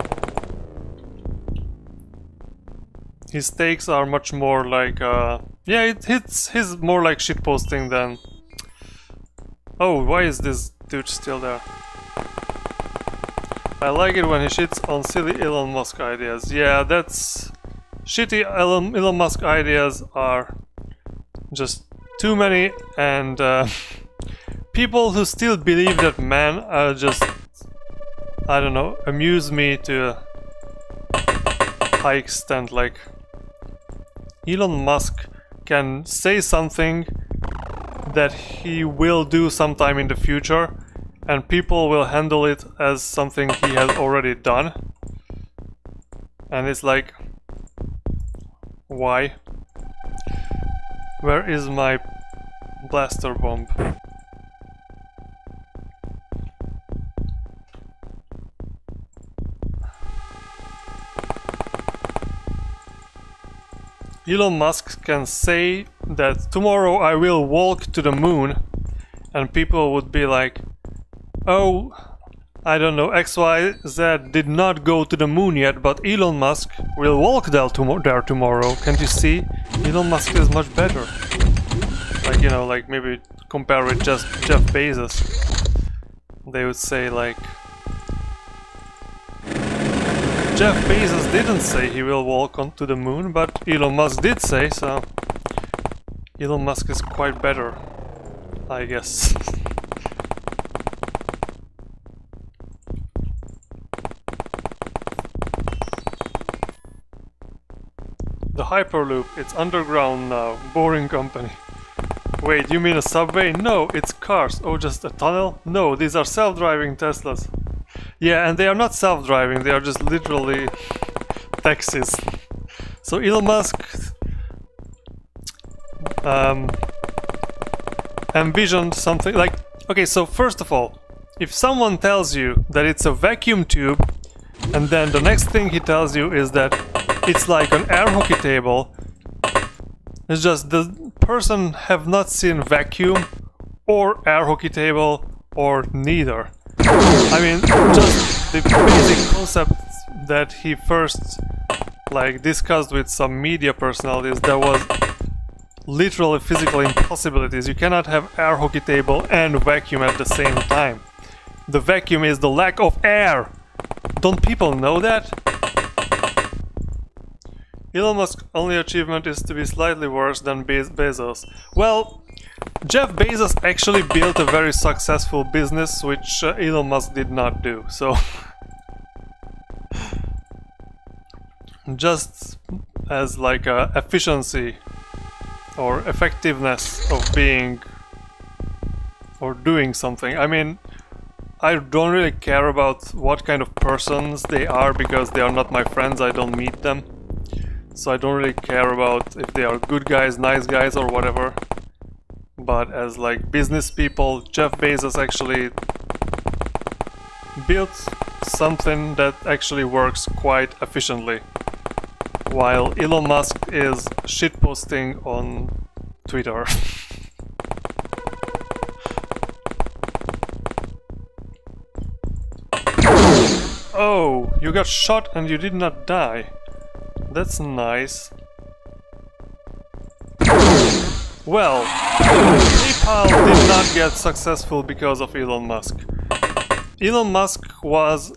His takes are much more like, yeah, he's more like shitposting than... Oh, why is this dude still there? I like it when he shits on silly Elon Musk ideas. Yeah, that's... Shitty Elon Musk ideas are just too many, and people who still believe that man are just... I don't know, amuse me to a high extent. Like, Elon Musk can say something that he will do sometime in the future, and people will handle it as something he has already done. And it's like, why? Where is my blaster bomb? Elon Musk can say that tomorrow I will walk to the moon, and people would be like, oh, I don't know, XYZ did not go to the moon yet, but Elon Musk will walk there tomorrow. Can't you see? Elon Musk is much better. Like, you know, like maybe compare with just Jeff Bezos. They would say like, Jeff Bezos didn't say he will walk onto the moon, but Elon Musk did say, so Elon Musk is quite better, I guess. The Hyperloop, it's underground now, boring company. Wait, you mean a subway? No, it's cars. Oh, just a tunnel? No, these are self-driving Teslas. Yeah, and they are not self-driving, they are just literally taxis. So Elon Musk envisioned something like... Okay, so first of all, if someone tells you that it's a vacuum tube, and then the next thing he tells you is that it's like an air hockey table, it's just the person have not seen vacuum or air hockey table or neither. I mean, just the basic concept that he first like discussed with some media personalities, there was literally physical impossibilities. You cannot have air hockey table and vacuum at the same time. The vacuum is the lack of air. Don't people know that? Elon Musk's only achievement is to be slightly worse than Bezos. Well, Jeff Bezos actually built a very successful business, which Elon Musk did not do, so... just as like a efficiency or effectiveness of being or doing something. I mean, I don't really care about what kind of persons they are because they are not my friends, I don't meet them. So I don't really care about if they are good guys, nice guys or whatever. But as like business people, Jeff Bezos actually built something that actually works quite efficiently. While Elon Musk is shitposting on Twitter. Oh, you got shot and you did not die. That's nice. Well, PayPal did not get successful because of Elon Musk. Elon Musk was...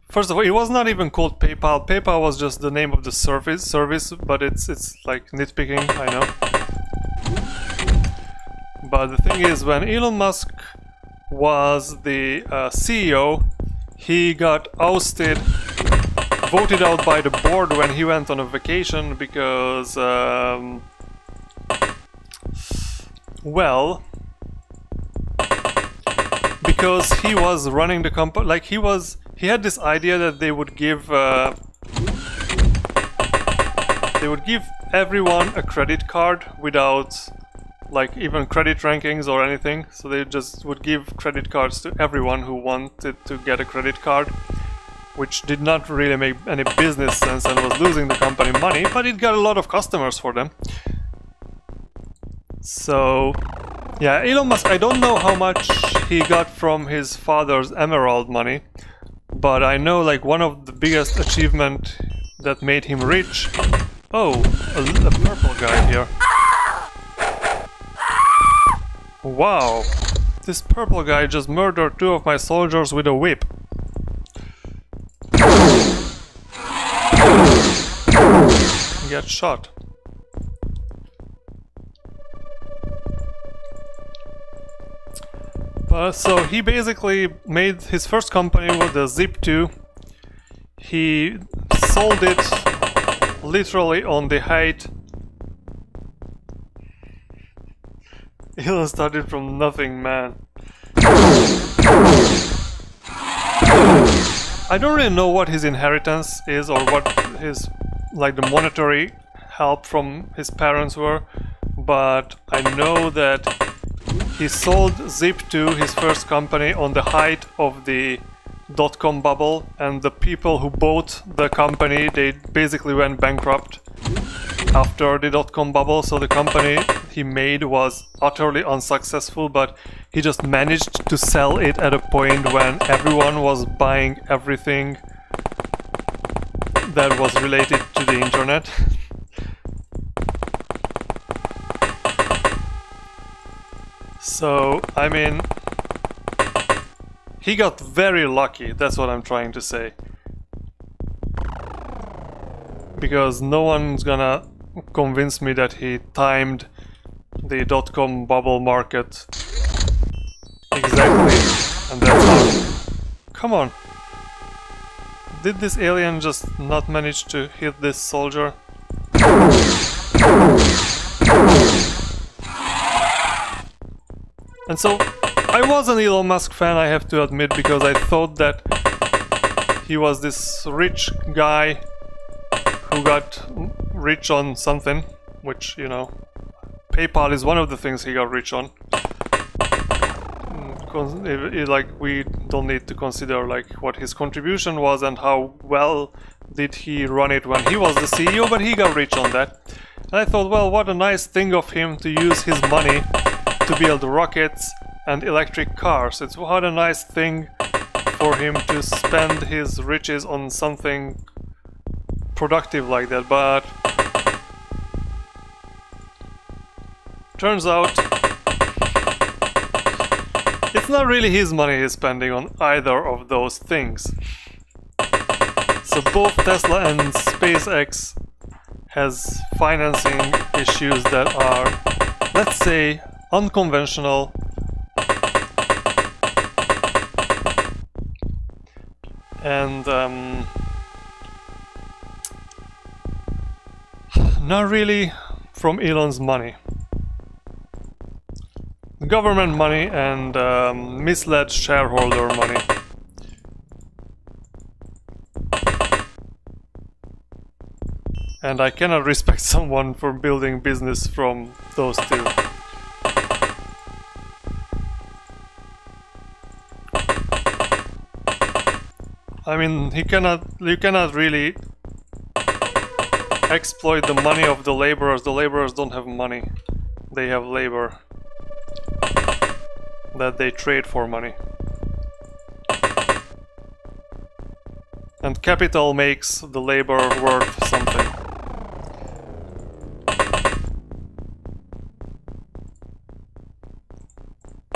First of all, it was not even called PayPal. PayPal was just the name of the service, but it's like nitpicking, I know. But the thing is, when Elon Musk was the CEO, he got ousted, voted out by the board when he went on a vacation because, well, because he was running the company, like he had this idea that they would give everyone a credit card without like even credit rankings or anything. So they just would give credit cards to everyone who wanted to get a credit card, which did not really make any business sense and was losing the company money, but it got a lot of customers for them. So yeah, Elon Musk, I don't know how much he got from his father's emerald money, but I know like one of the biggest achievement that made him rich. Oh, a purple guy here. Wow, this purple guy just murdered 2 of my soldiers with a whip. Get shot. So he basically made his first company with the Zip2. He sold it literally on the height. Elon started from nothing, man. I don't really know what his inheritance is or what his, like, the monetary help from his parents were, but I know that he sold Zip2, his first company, on the height of the dot-com bubble, and the people who bought the company, they basically went bankrupt after the dot-com bubble, so the company he made was utterly unsuccessful, but he just managed to sell it at a point when everyone was buying everything that was related to the internet. So, I mean, he got very lucky, that's what I'm trying to say. Because no one's gonna convince me that he timed the dot-com bubble market exactly, and that's how... Come on! Did this alien just not manage to hit this soldier? And so, I was an Elon Musk fan, I have to admit, because I thought that he was this rich guy who got rich on something, which, you know, PayPal is one of the things he got rich on. Like, we don't need to consider like what his contribution was and how well did he run it when he was the CEO, but he got rich on that. And I thought, well, what a nice thing of him to use his money to build rockets and electric cars. It's what a nice thing for him to spend his riches on something productive like that, but turns out it's not really his money he's spending on either of those things. So both Tesla and SpaceX has financing issues that are, let's say, unconventional. And Not really from Elon's money. Government money and misled shareholder money. And I cannot respect someone for building business from those two. I mean, you cannot really exploit the money of the laborers. The laborers don't have money. They have labor that they trade for money. And capital makes the labor worth something.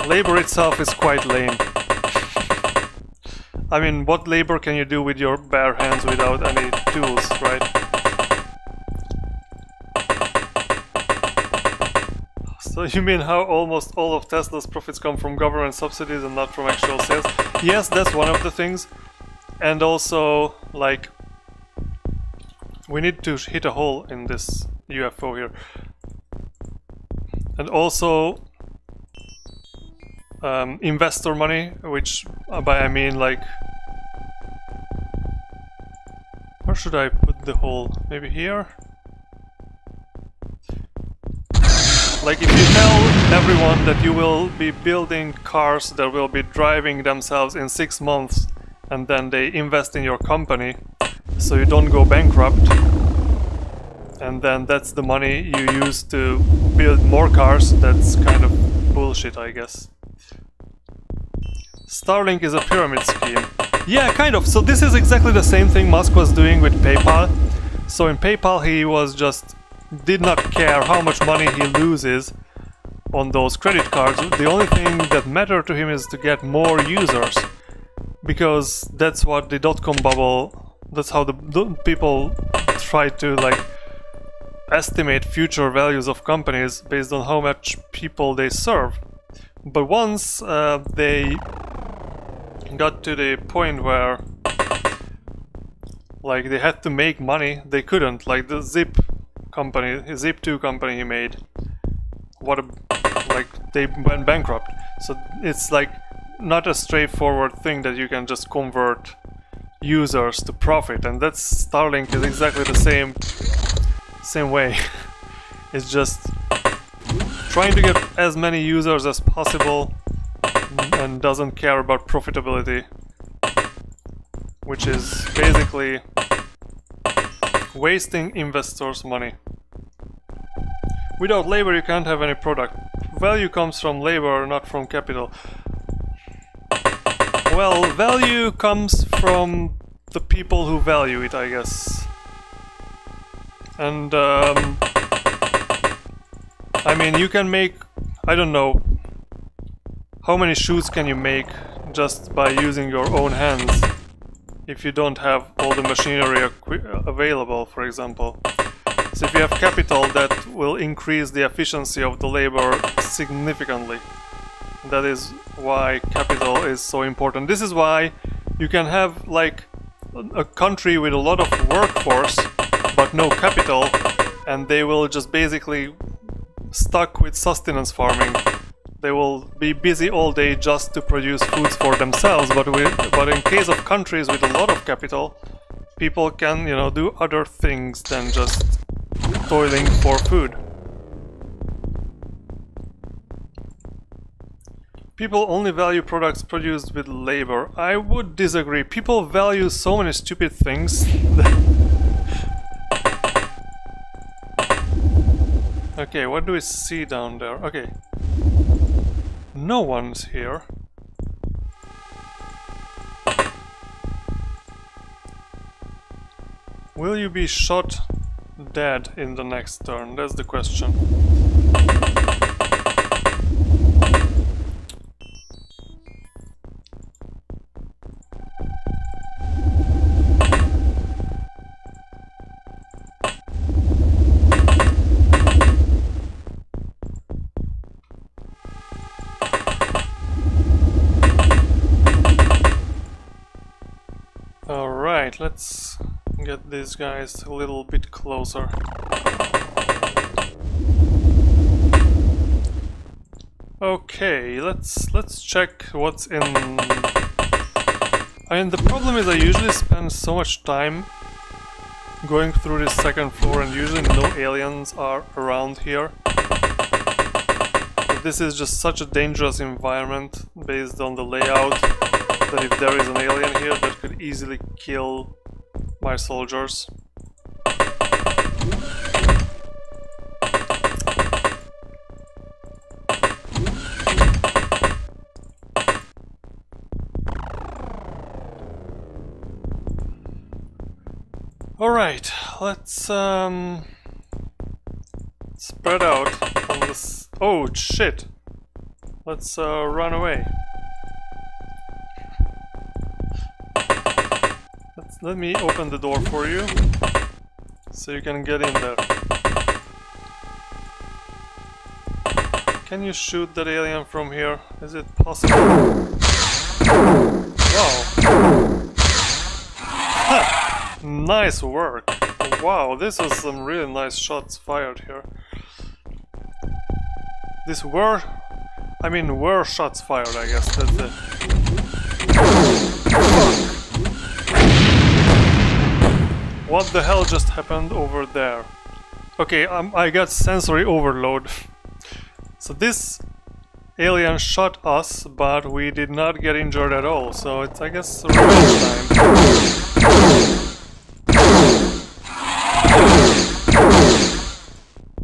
Labor itself is quite lame. I mean, what labor can you do with your bare hands without any tools, right? So you mean how almost all of Tesla's profits come from government subsidies and not from actual sales? Yes, that's one of the things. And also, like, we need to hit a hole in this UFO here. And also investor money, which by I mean like, where should I put the hole? Maybe here? Like, if you tell everyone that you will be building cars that will be driving themselves in 6 months, and then they invest in your company so you don't go bankrupt, and then that's the money you use to build more cars, that's kind of bullshit, I guess. Starlink is a pyramid scheme. Yeah, kind of. So this is exactly the same thing Musk was doing with PayPal. So in PayPal he was just did not care how much money he loses on those credit cards. The only thing that mattered to him is to get more users, because that's what the dot-com bubble, that's how the people try to like estimate future values of companies based on how much people they serve. But once they got to the point where like they had to make money, they couldn't. Like the Zip company, Zip2 company he made, like they went bankrupt. So it's like not a straightforward thing that you can just convert users to profit, and that's Starlink is exactly the same way. It's just trying to get as many users as possible and doesn't care about profitability, which is basically wasting investors' money. Without labor you can't have any product. Value comes from labor, not from capital. Well, value comes from the people who value it, I guess. And I mean, you can make, I don't know, how many shoes can you make just by using your own hands if you don't have all the machinery available, for example. So if you have capital, that will increase the efficiency of the labor significantly. That is why capital is so important. This is why you can have like a country with a lot of workforce but no capital, and they will just basically stuck with sustenance farming. They will be busy all day just to produce foods for themselves, but in case of countries with a lot of capital, people can, you know, do other things than just toiling for food. People only value products produced with labor. I would disagree. People value so many stupid things. Okay, what do we see down there? Okay. No one's here. Will you be shot dead in the next turn? That's the question. Alright, let's get these guys a little bit closer. Okay, let's check what's in. I mean, the problem is I usually spend so much time going through this second floor and usually no aliens are around here. But this is just such a dangerous environment based on the layout that if there is an alien here that could easily kill my soldiers. Alright, let's spread out on this. Oh shit! Let's run away. Let me open the door for you so you can get in there. Can you shoot that alien from here? Is it possible? Wow! Nice work! Wow, this was some really nice shots fired here. Were shots fired, I guess. That's it. What the hell just happened over there? Okay, I got sensory overload. So this alien shot us, but we did not get injured at all. So it's, I guess, revenge time.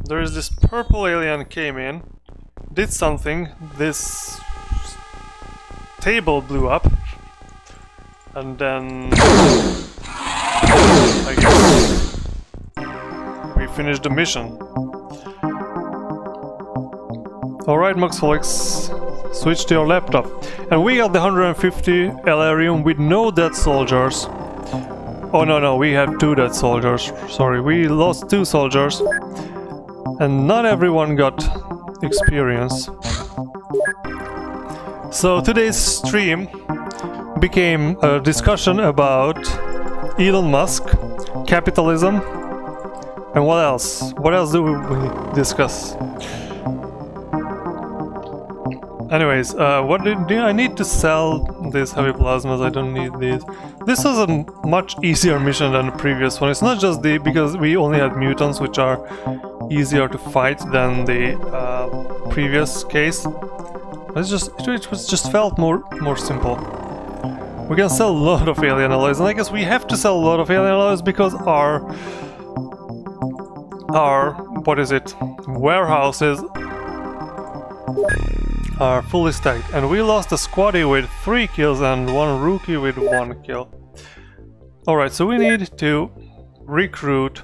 There is this purple alien came in, did something, this table blew up, and then I guess we finished the mission. Alright, Moxfolix, switch to your laptop. And we got the 150 Elarium with no dead soldiers. Oh no, we had 2 dead soldiers. Sorry, we lost 2 soldiers. And not everyone got experience. So today's stream became a discussion about Elon Musk, capitalism, and what else? What else do we discuss? Anyways, what do I need to sell these heavy plasmas? I don't need these. This was a much easier mission than the previous one. It's not just because we only had mutants, which are easier to fight than the previous case. It just felt more simple. We can sell a lot of alien alloys, and I guess we have to sell a lot of alien alloys because our warehouses are fully stacked, and we lost a squaddy with 3 kills and 1 rookie with 1 kill. Alright, so we need to recruit.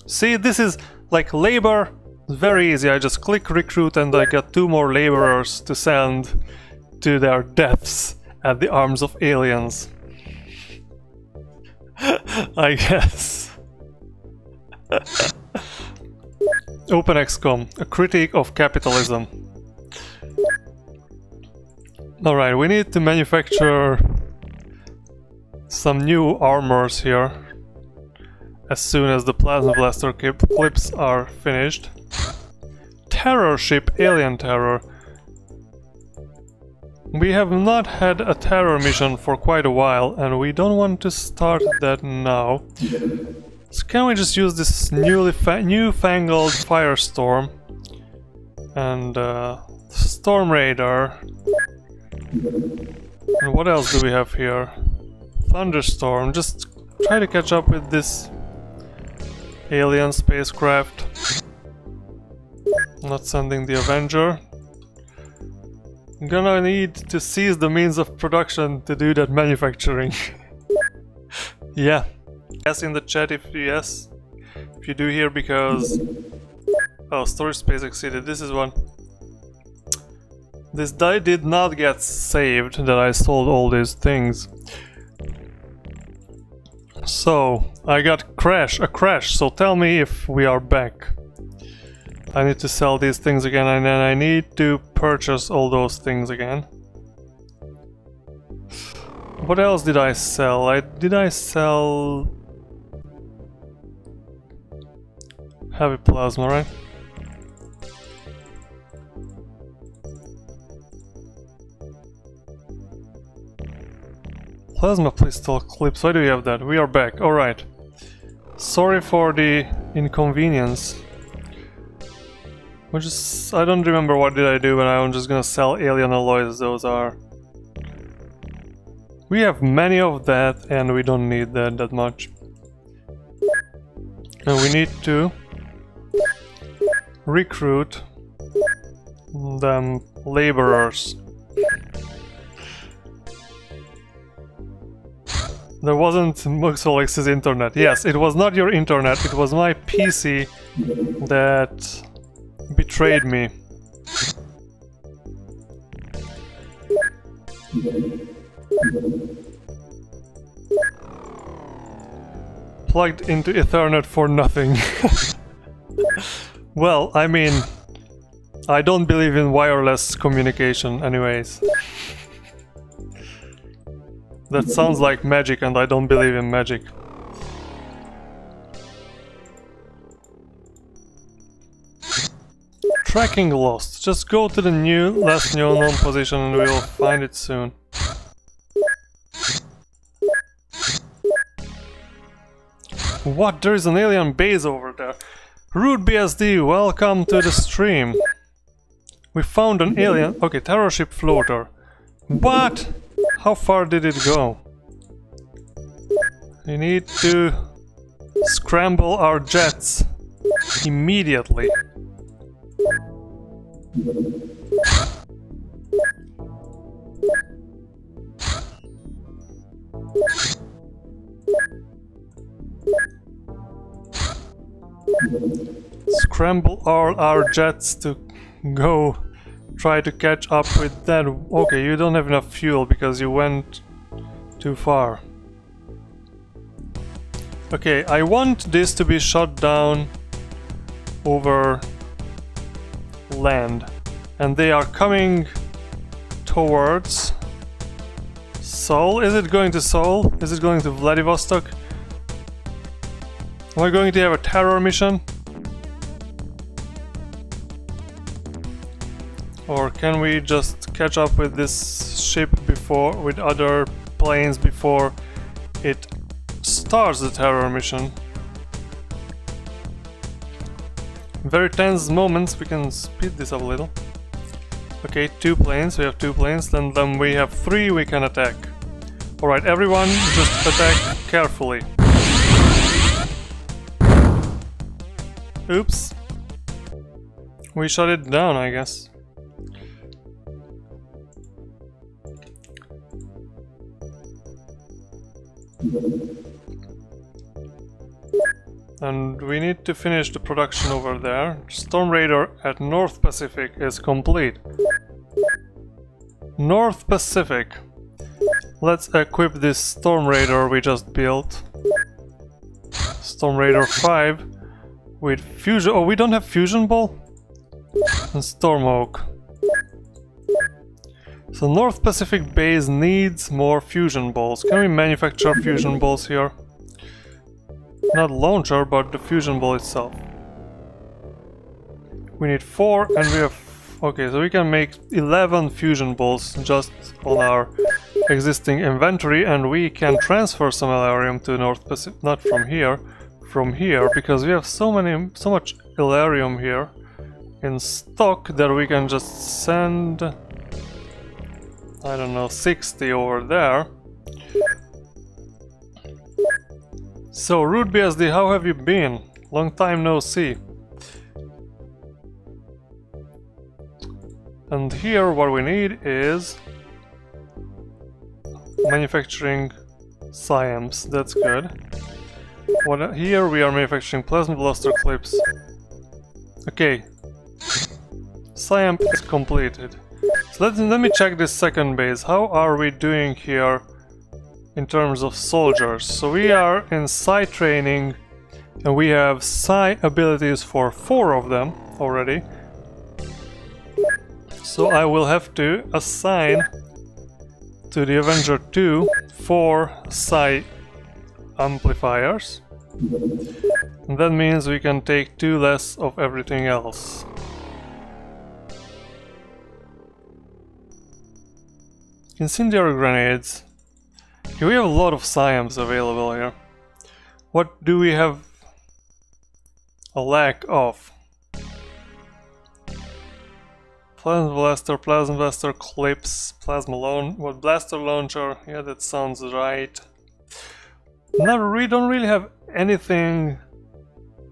See, this is like labor, very easy. I just click recruit and I got 2 more laborers to send to their deaths at the arms of aliens. I guess. OpenXCom, a critique of capitalism. Alright, we need to manufacture some new armors here as soon as the Plasma Blaster clips are finished. Terror ship, alien terror. We have not had a terror mission for quite a while and we don't want to start that now. So can we just use this newfangled Firestorm and Storm Raider. And what else do we have here? Thunderstorm. Just try to catch up with this alien spacecraft. Not sending the Avenger. I'm gonna need to seize the means of production to do that manufacturing. Yeah. Yes in the chat if yes. If you do here because... Oh, storage space exceeded. This is one. This die did not get saved that I sold all these things. So, I got a crash, so tell me if we are back. I need to sell these things again and then I need to purchase all those things again. What else did I sell? Did I sell... Heavy plasma, right? Plasma pistol clips, why do you have that? We are back, alright. Sorry for the inconvenience. I don't remember what did I do, but I'm just gonna sell alien alloys, those are. We have many of that and we don't need that much. And we need to recruit them laborers. There wasn't Muxolex's internet. Yes, it was not your internet, it was my PC that betrayed me. Plugged into Ethernet for nothing. Well, I mean, I don't believe in wireless communication anyways. That sounds like magic and I don't believe in magic. Tracking lost. Just go to the last known position and we will find it soon. What? There is an alien base over there. Rude BSD, welcome to the stream. We found an alien... Okay, terror ship floater. What? How far did it go? We need to scramble our jets immediately. Scramble all our jets to go try to catch up with that. Okay, you don't have enough fuel because you went too far. Okay, I want this to be shot down over land. And they are coming towards Seoul. Is it going to Seoul? Is it going to Vladivostok? Am I going to have a terror mission? Or can we just catch up with this ship before, with other planes before it starts the terror mission? Very tense moments, we can speed this up a little. Okay, 2 planes, we have 2 planes, then we have 3 we can attack. Alright, everyone, just attack carefully. Oops. We shut it down, I guess. And we need to finish the production over there. Storm Raider at North Pacific is complete. North Pacific. Let's equip this Storm Raider we just built. Storm Raider 5 with fusion. Oh, we don't have Fusion Ball? And Storm Oak. So North Pacific base needs more Fusion Balls. Can we manufacture Fusion Balls here? Not launcher, but the fusion ball itself. We need 4 and we have... Okay, so we can make 11 fusion balls just on our existing inventory, and we can transfer some Elarium to North Pacific. Not from here, because we have so much Elarium here in stock that we can just send... I don't know, 60 over there. So, Rude BSD, how have you been? Long time no see. And here what we need is manufacturing Siams, that's good. Here we are manufacturing plasma blaster clips. Okay, Siam is completed. So let me check this second base. How are we doing here in terms of soldiers? So we are in Psi training and we have Psi abilities for 4 of them already. So I will have to assign to the Avenger 2 4 Psi amplifiers. And that means we can take 2 less of everything else. Incendiary grenades. Okay, we have a lot of Siams available here. What do we have a lack of? Plasma blaster, clips, blaster launcher. Yeah, that sounds right. No, we don't really have anything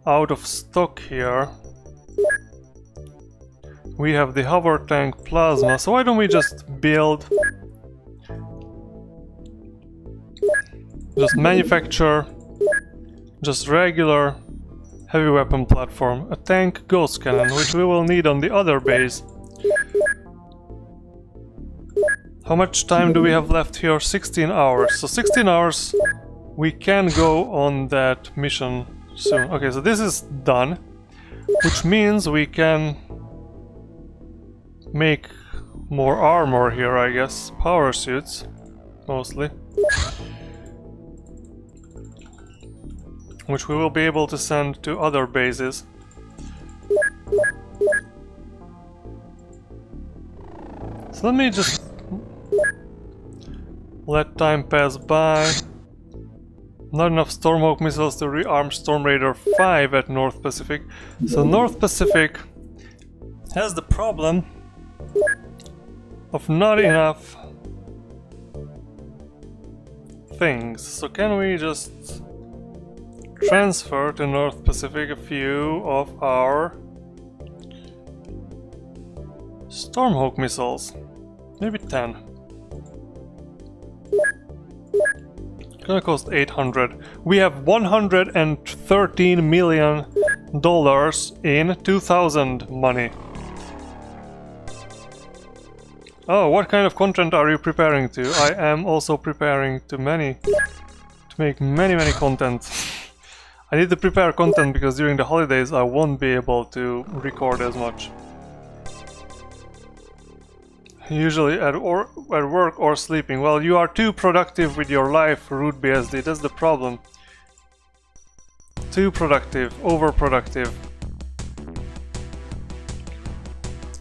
out of stock here. We have the hover tank plasma, so why don't we just build, just manufacture, just regular heavy weapon platform, a tank ghost cannon, which we will need on the other base. How much time do we have left here? 16 hours. So 16 hours, we can go on that mission soon. Okay, so this is done, which means we can make more armor here, I guess. Power suits, mostly. Which we will be able to send to other bases. So let me just let time pass by. Not enough Stormhawk missiles to rearm Storm Raider 5 at North Pacific. So North Pacific has the problem of not enough things. So can we just transfer to North Pacific a few of our Stormhawk missiles? Maybe 10. Gonna cost 800. We have $113 million in 2000 money. Oh, what kind of content are you preparing to? I am also preparing to make many content. I need to prepare content because during the holidays I won't be able to record as much. Usually at work or sleeping. Well, you are too productive with your life, Root BSD. That's the problem. Too productive, overproductive.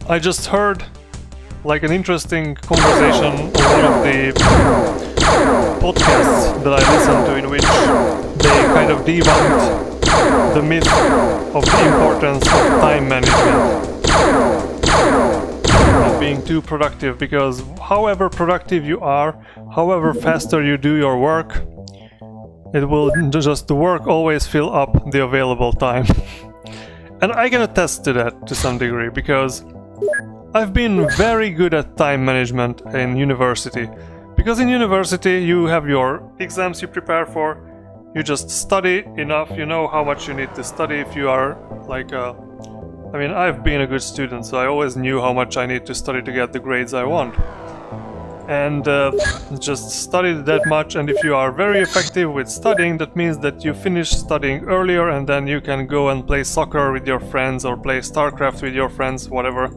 I just heard like an interesting conversation on one of the podcasts that I listened to, in which they kind of debunked the myth of the importance of time management. Being too productive, because however productive you are, however faster you do your work, it will just, the work always fill up the available time. And I can attest to that to some degree, because I've been very good at time management in university. Because in university you have your exams you prepare for, you just study enough, you know how much you need to study if you are like a... I mean, I've been a good student, so I always knew how much I need to study to get the grades I want. And just studied that much, and if you are very effective with studying, that means that you finish studying earlier and then you can go and play soccer with your friends or play StarCraft with your friends, whatever.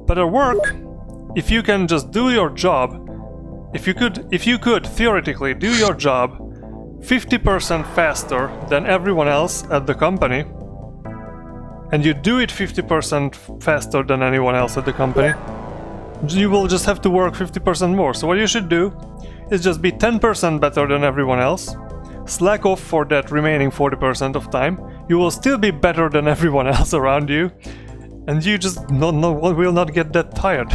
But at work, if you can just do your job, if you could theoretically do your job 50% faster than everyone else at the company, and you do it 50% faster than anyone else at the company, you will just have to work 50% more. So what you should do is just be 10% better than everyone else, slack off for that remaining 40% of time, you will still be better than everyone else around you, and you just will not get that tired.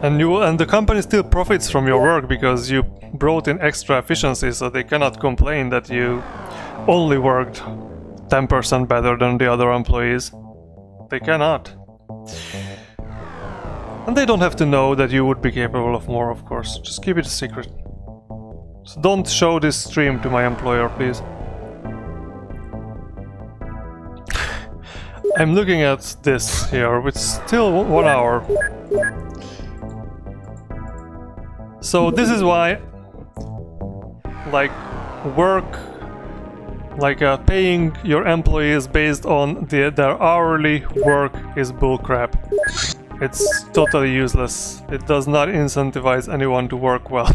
And the company still profits from your work because you brought in extra efficiency, so they cannot complain that you only worked 10% better than the other employees. They cannot. And they don't have to know that you would be capable of more, of course. Just keep it a secret. So don't show this stream to my employer, please. I'm looking at this here, it's still 1 hour. So this is why, like, paying your employees based on their hourly work is bullcrap. It's totally useless. It does not incentivize anyone to work well.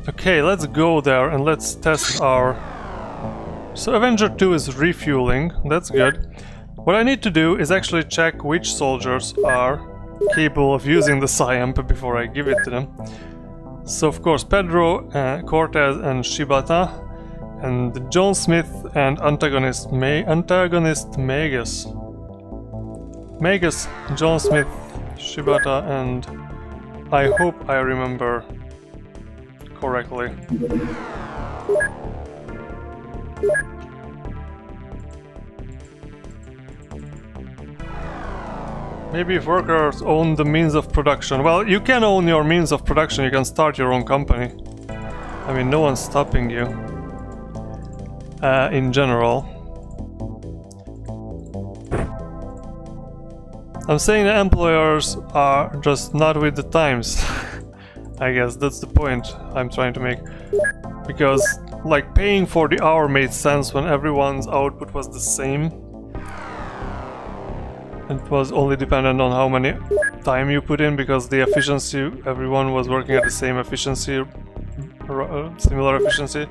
Okay, let's go there and let's test our So Avenger 2 is refueling, that's good. What I need to do is actually check which soldiers are capable of using the Psyamp before I give it to them. So of course Pedro, Cortez and Shibata, and John Smith and antagonist Magus. Magus, John Smith, Shibata, and I hope I remember correctly. Maybe if workers own the means of production. Well, you can own your means of production, you can start your own company. I mean, no one's stopping you. In general. I'm saying the employers are just not with the times. I guess that's the point I'm trying to make. Because, like, paying for the hour made sense when everyone's output was the same. It was only dependent on how many time you put in, because the efficiency, everyone was working at the same efficiency, similar efficiency.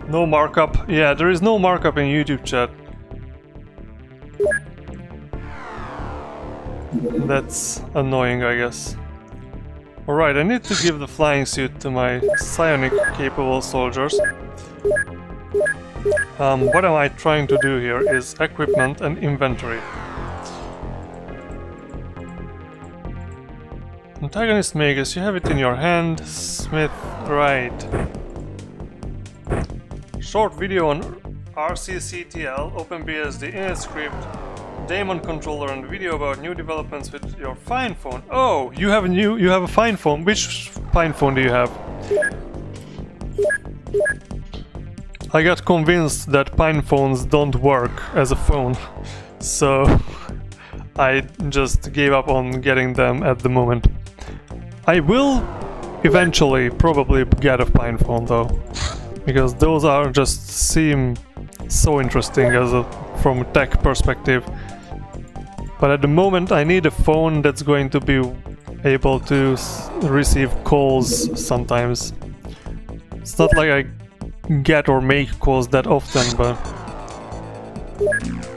No markup. Yeah, there is no markup in YouTube chat. That's annoying, I guess. Alright, I need to give the flying suit to my psionic capable soldiers. What am I trying to do here is equipment and inventory. Antagonist Magus, you have it in your hand. Smith, right. Short video on RCCTL, OpenBSD, InetScript, Daemon controller, and video about new developments with your fine phone. Oh, you have a fine phone. Which fine phone do you have? I got convinced that Pine phones don't work as a phone, so I just gave up on getting them at the moment. I will eventually probably get a Pine phone though, because those are just seem so interesting from a tech perspective. But at the moment I need a phone that's going to be able to receive calls sometimes. It's not like I get or make calls that often, but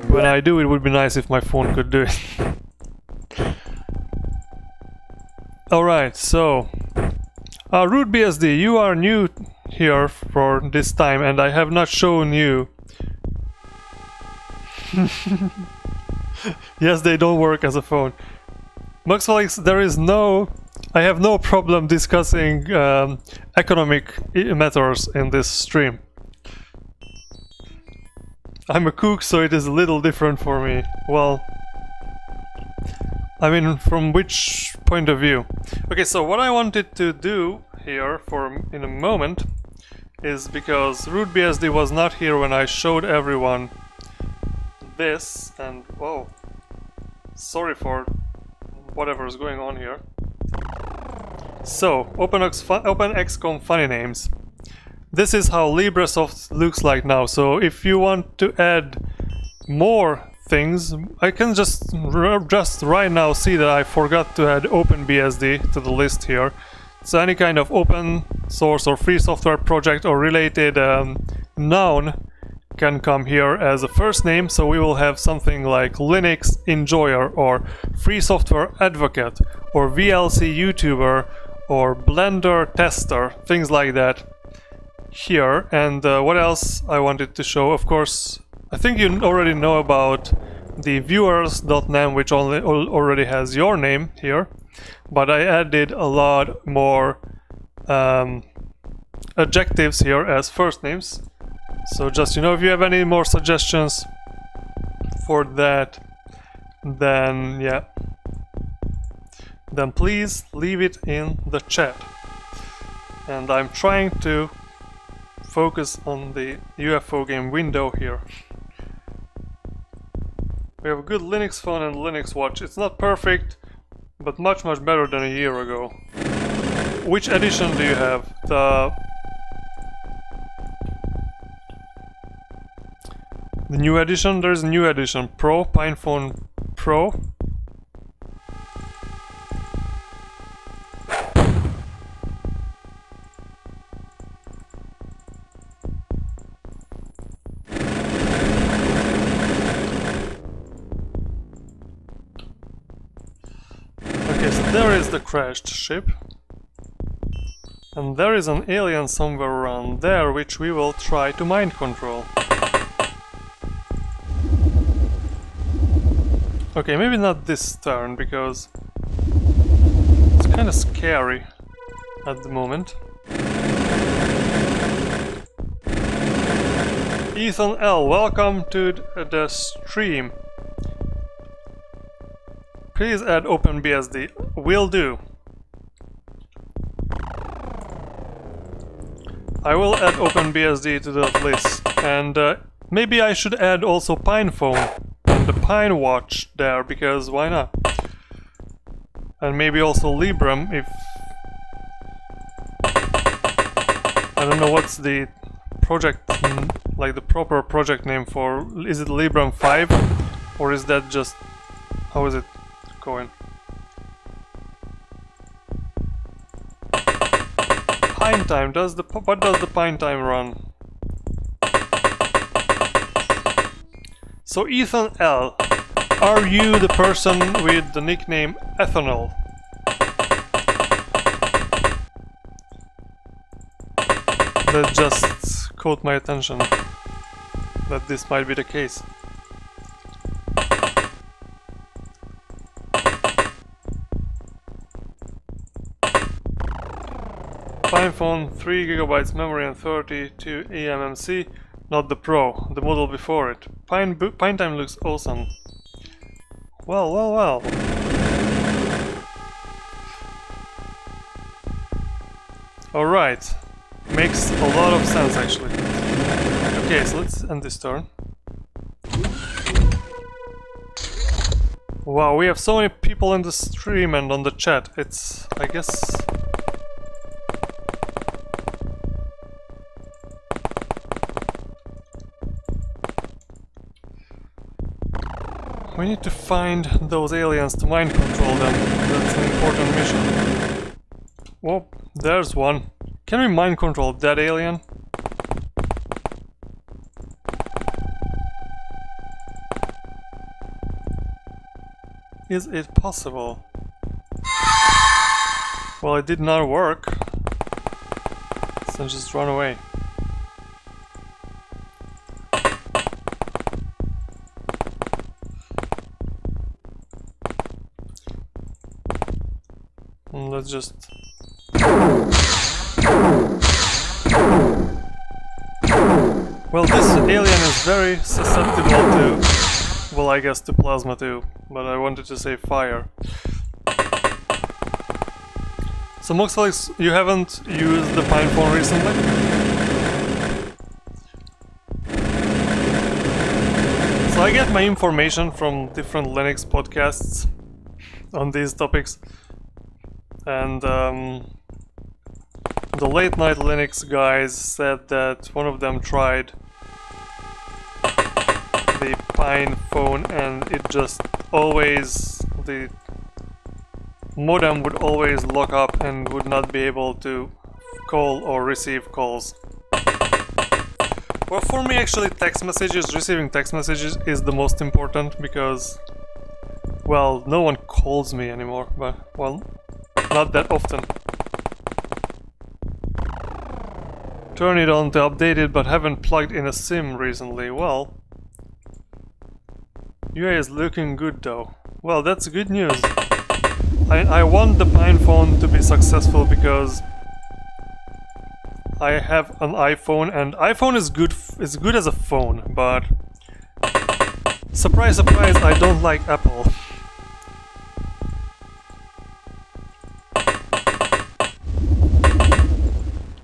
when I do, it would be nice if my phone could do it. Alright, so RootBSD, you are new here for this time and I have not shown you. Yes, they don't work as a phone. Muxfelix, there is I have no problem discussing economic matters in this stream. I'm a cook, so it is a little different for me. Well, I mean, from which point of view? Okay, so what I wanted to do here in a moment is, because RootBSD was not here when I showed everyone this, and whoa, sorry for whatever is going on here. So, OpenXCom funny names. This is how LibreSoft looks like now, so if you want to add more things, I can just right now see that I forgot to add OpenBSD to the list here. So any kind of open source or free software project or related noun can come here as a first name, so we will have something like Linux enjoyer or free software advocate or VLC YouTuber or Blender tester, things like that here. And what else I wanted to show, of course, I think you already know about the viewers.nam, which already has your name here, but I added a lot more adjectives here as first names. So just, you know, if you have any more suggestions for that, then yeah, then please leave it in the chat. And I'm trying to focus on the UFO game window here. We have a good Linux phone and Linux watch. It's not perfect, but much better than a year ago. Which edition do you have? The new edition? There's a new edition. Pro, PinePhone Pro. There is the crashed ship. And there is an alien somewhere around there, which we will try to mind control. Okay, maybe not this turn, because it's kind of scary at the moment. Ethan L, welcome to the stream. Please add OpenBSD. Will do. I will add OpenBSD to that list, and maybe I should add also PinePhone and the Pine Watch there, because why not? And maybe also Librem if... I don't know what's the project, like the proper project name for... Is it Librem 5? Or is that just... How is it going? Pine time, what does the Pine time run? So Ethan L, are you the person with the nickname Ethanol? That just caught my attention, that this might be the case. PinePhone, 3 GB memory and 32 eMMC, not the Pro, the model before it. PineTime looks awesome. Well, well, well. Alright. Makes a lot of sense actually. Okay, so let's end this turn. Wow, we have so many people in the stream and on the chat. It's, I guess... We need to find those aliens to mind control them. That's an important mission. Whoa, there's one. Can we mind control that alien? Is it possible? Well, it did not work. So just run away. Let's just... Well, this alien is very susceptible to... Well, I guess to plasma too, but I wanted to say fire. So Moxalix, you haven't used the PinePhone recently? So I get my information from different Linux podcasts on these topics. And the late night Linux guys said that one of them tried the PinePhone and it just always, the modem would always lock up and would not be able to call or receive calls. Well, for me actually text messages, receiving text messages is the most important because, well, no one calls me anymore, but, well, not that often. Turn it on to update it, but haven't plugged in a SIM recently. Well, UI is looking good though. Well, that's good news. I want the PinePhone to be successful because I have an iPhone and iPhone is good as a phone, but surprise surprise, I don't like Apple.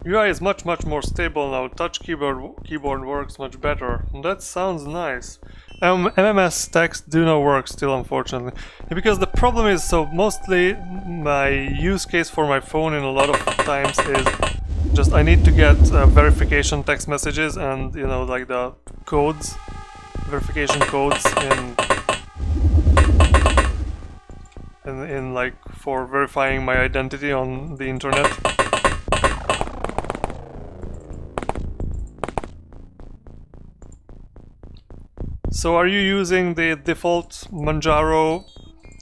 UI is much more stable now. Touch keyboard works much better. That sounds nice. MMS text do not work still, unfortunately. Because the problem is, so mostly my use case for my phone in a lot of times is just I need to get verification text messages and, you know, like the codes, verification codes in like for verifying my identity on the internet. So are you using the default Manjaro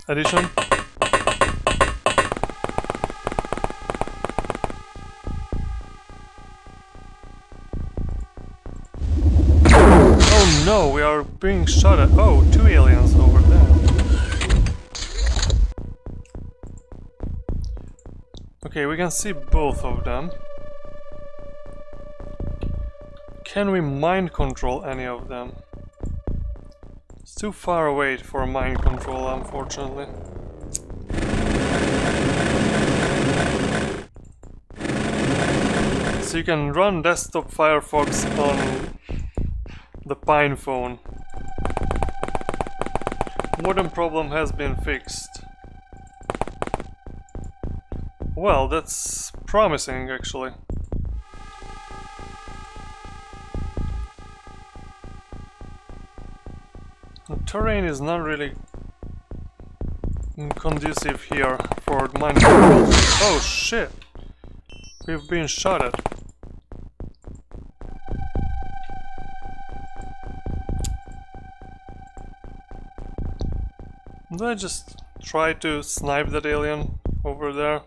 edition? are being shot at. Oh, 2 aliens over there. Okay, we can see both of them. Can we mind control any of them? It's too far away for mind control, unfortunately. So you can run desktop Firefox on the Pine phone. Modem problem has been fixed. Well, that's promising, actually. The terrain is not really conducive here for mind control. Oh shit! We've been shot at. Do I just try to snipe that alien over there?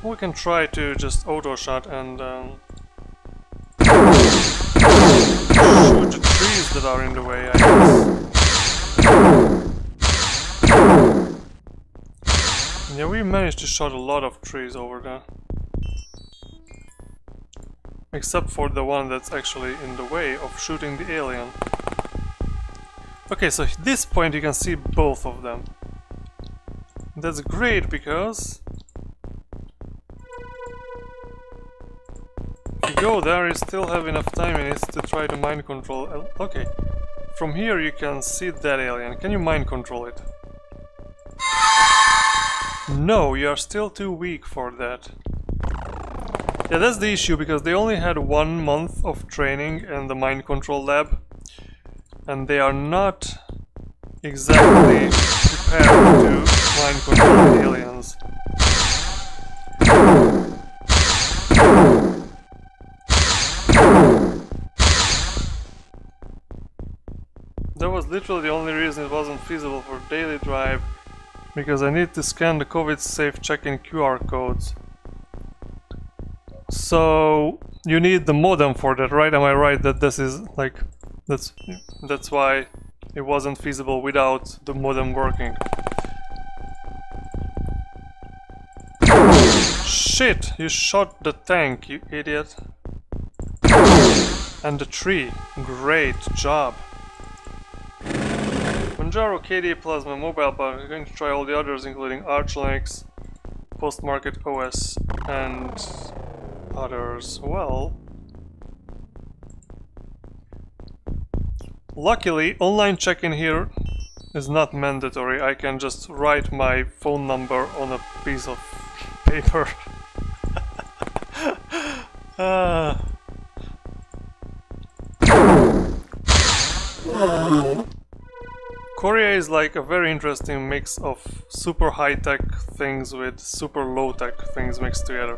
We can try to just auto-shot and shoot the trees that are in the way, I guess. Yeah, we managed to shot a lot of trees over there. Except for the one that's actually in the way of shooting the alien. Okay, so at this point you can see both of them. That's great because if you go there, you still have enough time minutes to try to mind control. Okay, from here you can see that alien. Can you mind control it? No, you are still too weak for that. Yeah, that's the issue because they only had 1 month of training in the mind control lab. And they are not exactly prepared to mind control the aliens. That was literally the only reason it wasn't feasible for daily drive, because I need to scan the COVID safe check-in QR codes. So you need the modem for that, right? Am I right that this is like... That's why it wasn't feasible without the modem working. Shit! You shot the tank, you idiot. And the tree. Great job. Manjaro, KDA Plasma, Mobile, but I'm going to try all the others, including Arch Linux, Postmarket OS, and others. Well... Luckily, online check-in here is not mandatory. I can just write my phone number on a piece of paper. Korea is like a very interesting mix of super high-tech things with super low-tech things mixed together.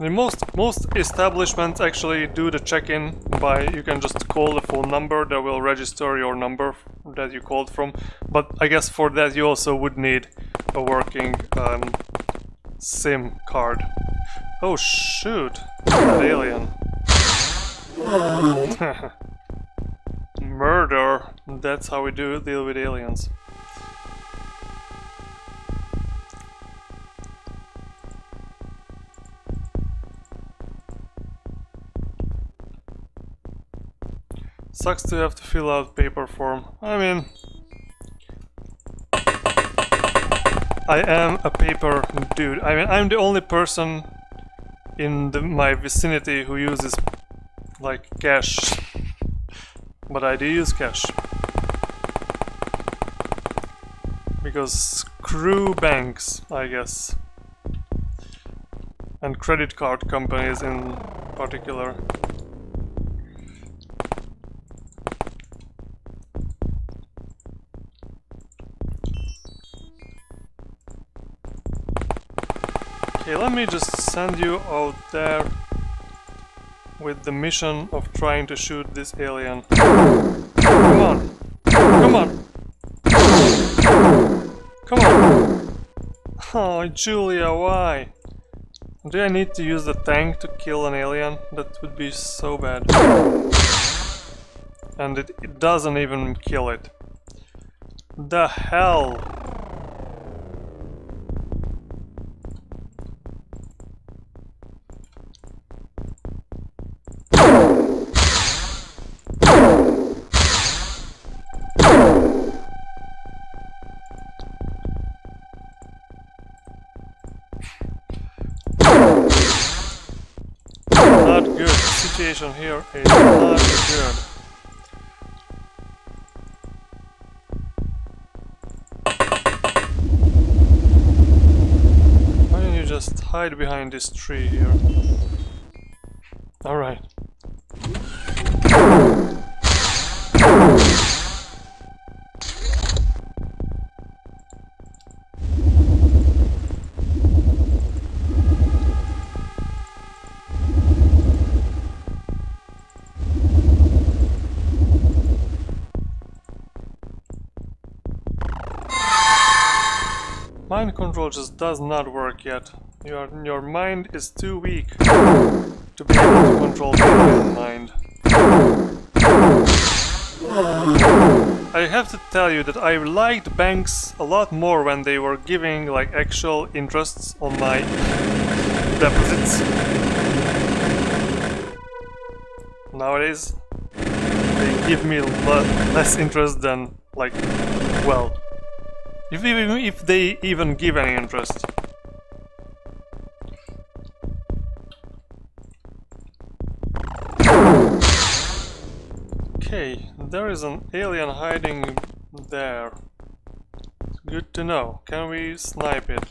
I mean, most establishments actually do the check-in by, you can just call the phone number that will register your number that you called from, but I guess for that you also would need a working SIM card. Oh shoot, alien. Murder, that's how we deal with aliens. Sucks to have to fill out paper form. I mean, I am a paper dude. I mean, I'm the only person in my vicinity who uses like cash, but I do use cash because screw banks, I guess, and credit card companies in particular. Okay, let me just send you out there with the mission of trying to shoot this alien. Come on! Come on! Come on! Oh, Julia, why? Do I need to use the tank to kill an alien? That would be so bad. And it doesn't even kill it. The hell? Not good. The situation here is not good. Why don't you just hide behind this tree here? Alright. Mind control just does not work yet. Your mind is too weak to be able to control the alien mind. I have to tell you that I liked banks a lot more when they were giving like actual interests on my deposits. Nowadays, they give me less interest than like, well, if they even give any interest. Okay, there is an alien hiding there. Good to know. Can we snipe it?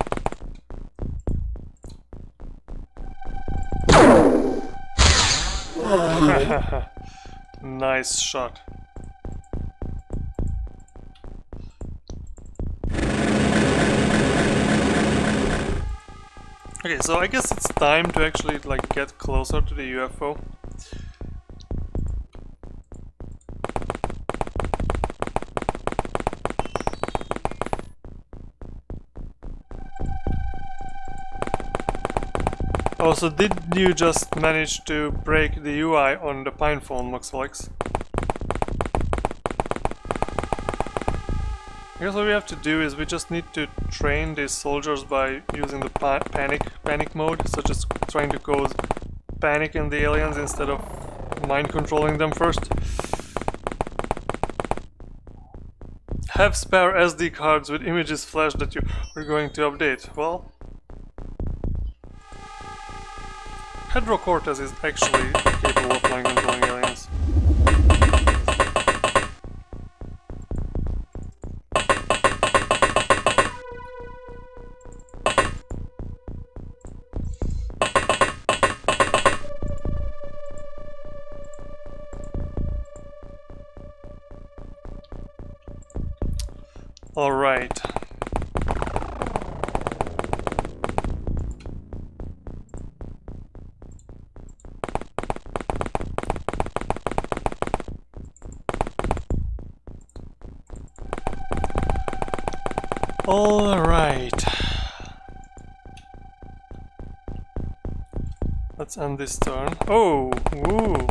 Nice shot. Okay, so I guess it's time to actually like get closer to the UFO. Also, did you just manage to break the UI on the Pine phone, Moxflex? I guess what we have to do is we just need to train these soldiers by using the panic mode, such as trying to cause panic in the aliens instead of mind controlling them first. Have spare SD cards with images flashed that you are going to update. Well, Hedro Cortez is actually capable of mind controlling aliens. All right. All right. Let's end this turn. Oh, woo.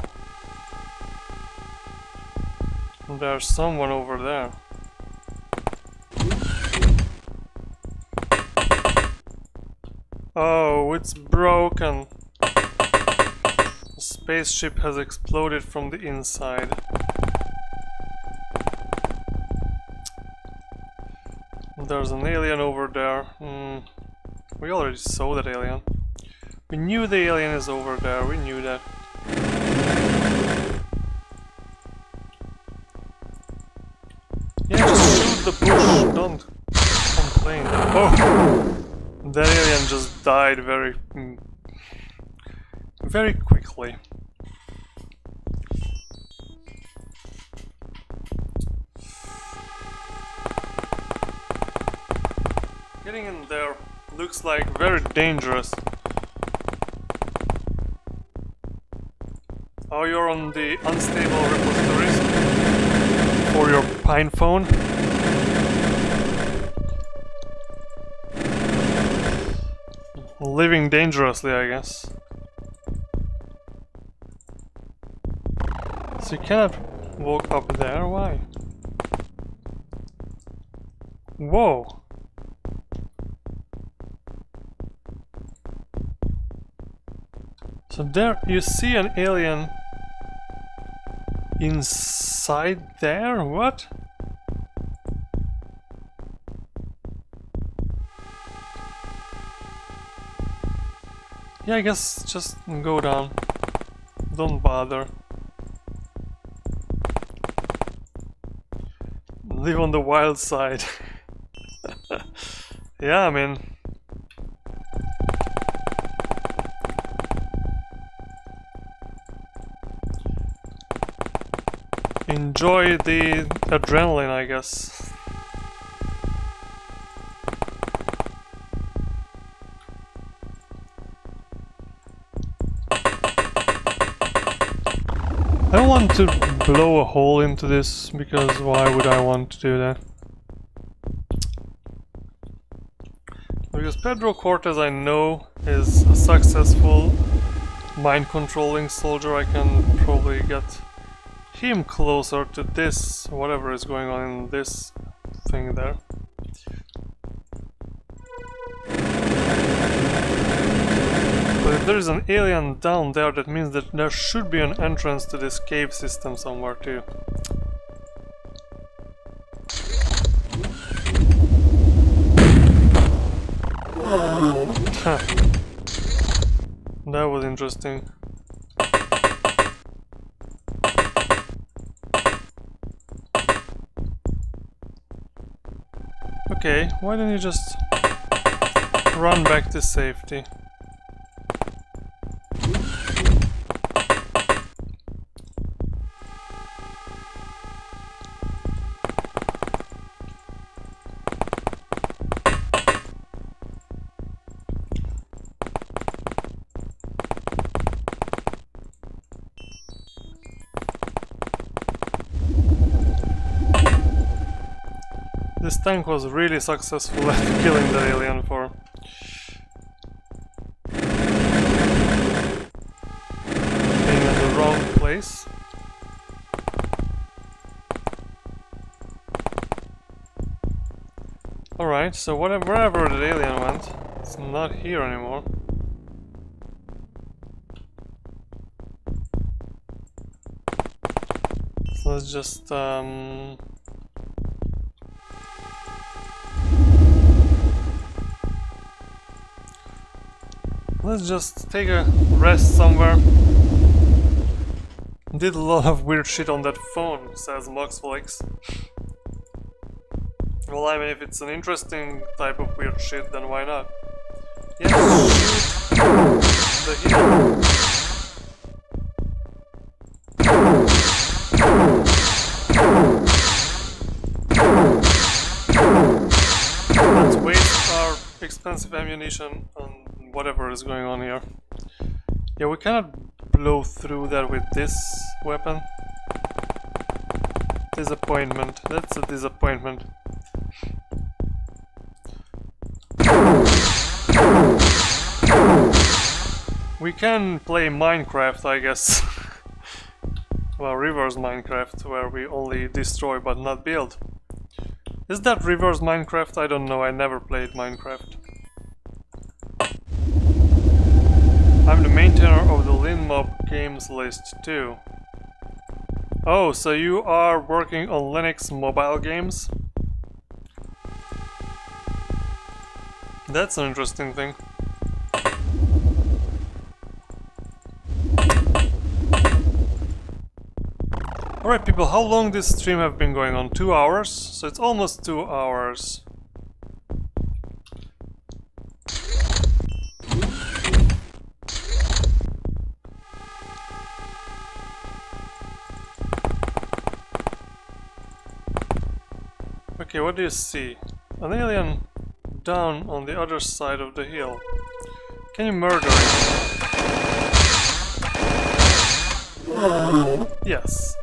There's someone over there. Oh, it's broken. The spaceship has exploded from the inside. There's an alien over there. We already saw that alien. We knew the alien is over there, we knew that. Yeah, just shoot the bush, don't complain. Oh! That alien just died very quickly. Getting in there looks like very dangerous. Oh, you're on the unstable repositories for your Pine phone. Living dangerously, I guess. So you cannot walk up there, why? Whoa! So there you see an alien inside there? What? Yeah, I guess just go down. Don't bother. Live on the wild side. Yeah, I mean... enjoy the adrenaline, I guess. I don't want to blow a hole into this, because why would I want to do that? Because Pedro Cortez, I know, is a successful mind-controlling soldier. I can probably get him closer to this, whatever is going on in this thing there. But if there is an alien down there, that means that there should be an entrance to this cave system somewhere too. Huh. That was interesting. Okay, why don't you just run back to safety? This tank was really successful at killing the alien for being in the wrong place. Alright, so wherever the alien went, it's not here anymore. So let's just let's just take a rest somewhere. Did a lot of weird shit on that phone, says Moxflix. Well, I mean, if it's an interesting type of weird shit, then why not? Yes, shoot the hero. Let's waste our expensive ammunition on whatever is going on here. Yeah, we cannot blow through that with this weapon. Disappointment. That's a disappointment. We can play Minecraft, I guess. Well, reverse Minecraft, where we only destroy but not build. Is that reverse Minecraft? I don't know, I never played Minecraft. I'm the maintainer of the LinMob games list too. Oh, so you are working on Linux mobile games? That's an interesting thing. Alright people, how long this stream have been going on? 2 hours? So it's almost 2 hours. Okay, what do you see? An alien down on the other side of the hill. Can you murder it? Yes.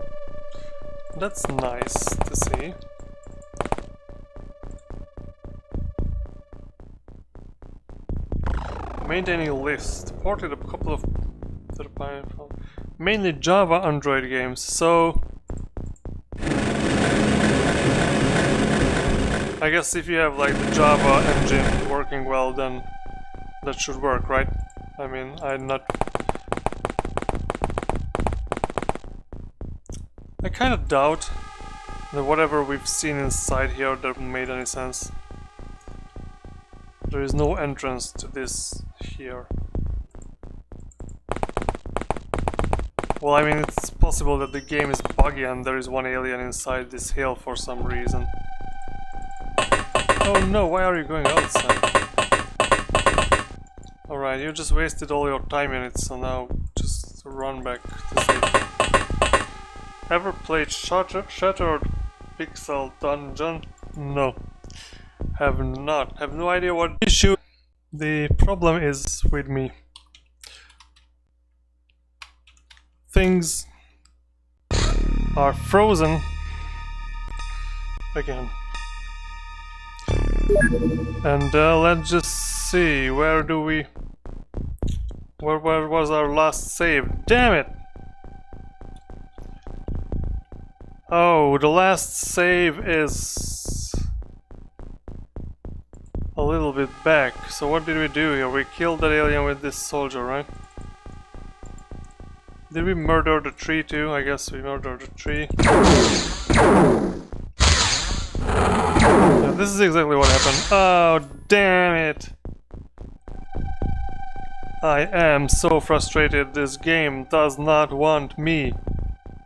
That's nice to see. Maintaining lists. Ported a couple of mainly Java Android games, so I guess if you have like the Java engine working well, then that should work, right? I mean, I kind of doubt that whatever we've seen inside here that made any sense. There is no entrance to this here. Well, I mean, it's possible that the game is buggy and there is one alien inside this hill for some reason. Oh no, why are you going outside? Alright, you just wasted all your time in it, so now just run back to safety. Ever played Shattered Pixel Dungeon? No. Have not. Have no idea what issue. The problem is with me. Things are frozen again. And let's just see, where was our last save? Damn it! Oh, the last save is a little bit back. So what did we do here? We killed that alien with this soldier, right? Did we murder the tree too? I guess we murdered the tree. Yeah, this is exactly what happened. Oh, damn it! I am so frustrated. This game does not want me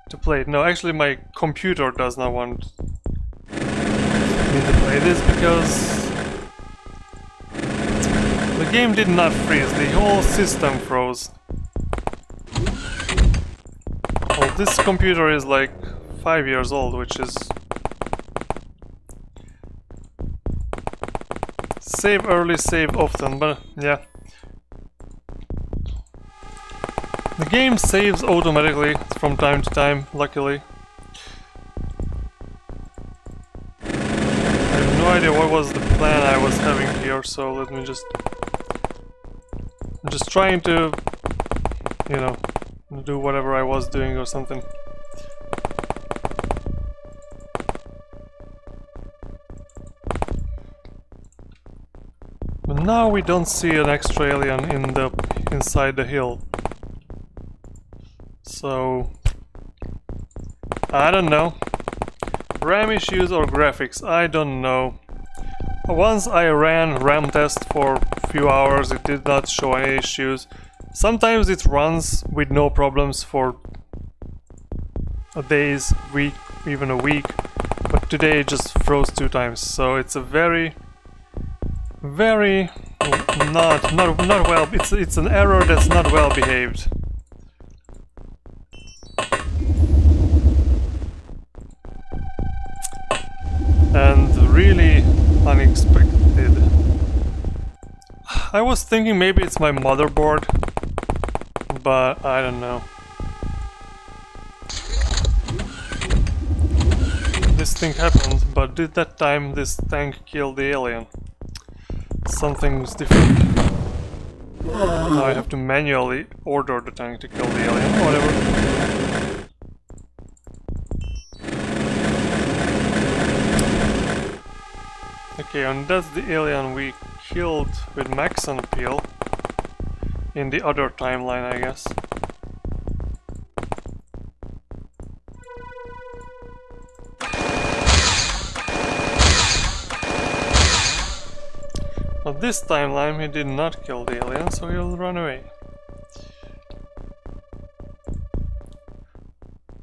to play it. No, actually my computer does not want me to play this because the game did not freeze. The whole system froze. Well, this computer is like 5 years old, which is... Save early, save often, but yeah. The game saves automatically from time to time, luckily. I have no idea what was the plan I was having here, so let me just... I'm just trying to, you know, do whatever I was doing or something. But now we don't see an extra alien inside the hill. So I don't know. RAM issues or graphics, I don't know. Once I ran RAM test for a few hours, it did not show any issues. Sometimes it runs with no problems for days, week, even a week, but today it just froze 2 times. So it's a very not well. It's an error that's not well behaved. And really unexpected. I was thinking maybe it's my motherboard, but I don't know. This thing happened, but did that time this tank kill the alien? Something's different. Now I have to manually order the tank to kill the alien, whatever. Okay, and that's the alien we killed with Maxon Peel in the other timeline, I guess. But this timeline he did not kill the alien, so he'll run away.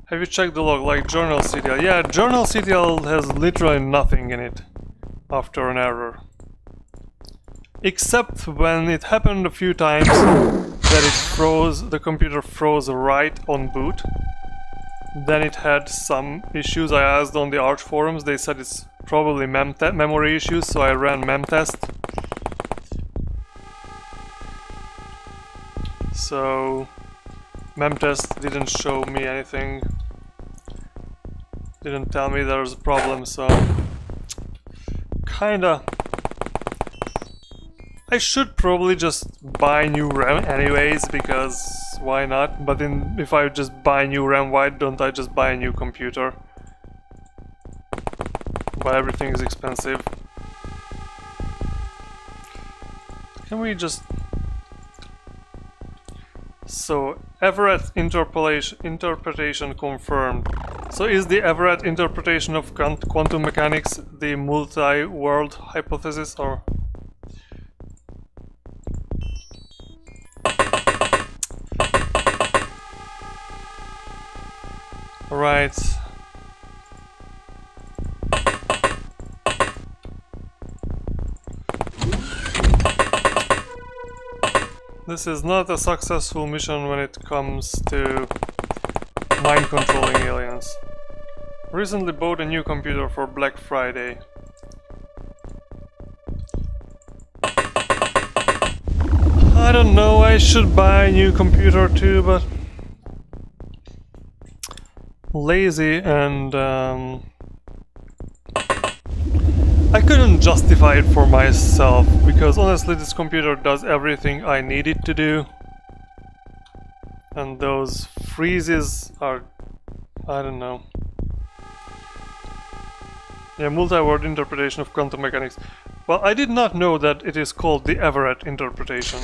Have you checked the log, like Journal CTL? Yeah, Journal CTL has literally nothing in it after an error. Except when it happened a few times that it froze, the computer froze right on boot. Then it had some issues. I asked on the Arch forums, they said it's probably memory issues, so I ran memtest. So memtest didn't show me anything, didn't tell me there was a problem, so kinda I should probably just buy new RAM anyways, because why not? But if I just buy new RAM, why don't I just buy a new computer? But everything is expensive. Can we just... So, Everett interpretation confirmed. So is the Everett interpretation of quantum mechanics the multi-world hypothesis, or...? Right. This is not a successful mission when it comes to mind controlling aliens. Recently bought a new computer for Black Friday. I don't know, I should buy a new computer too, but lazy and I couldn't justify it for myself, because honestly this computer does everything I need it to do, and those freezes are, I don't know. Yeah, multi-word interpretation of quantum mechanics. Well, I did not know that it is called the Everett interpretation.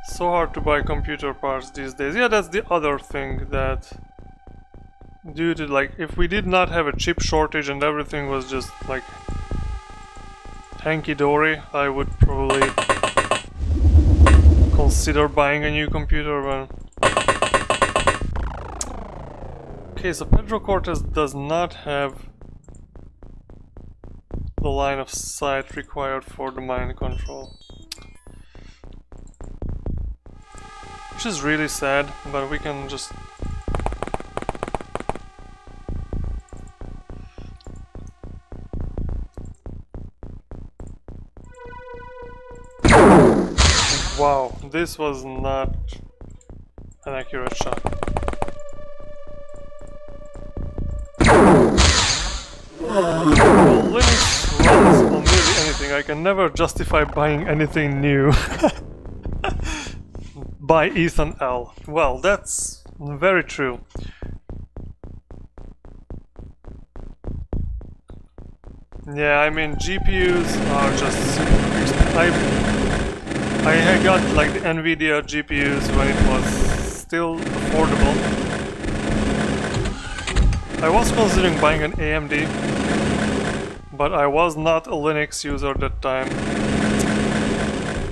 So hard to buy computer parts these days. Yeah, that's the other thing, that due to, like, if we did not have a chip shortage and everything was just like hanky-dory, I would probably consider buying a new computer. But okay, so Pedro Cortez does not have the line of sight required for the mind control. Which is really sad, but we can just... Wow, this was not an accurate shot. Well, Linux runs on nearly anything. I can never justify buying anything new. By Ethan L. Well, that's very true. Yeah, I mean, GPUs are just super expensive. I got like the Nvidia GPUs when it was still affordable. I was considering buying an AMD, but I was not a Linux user at that time.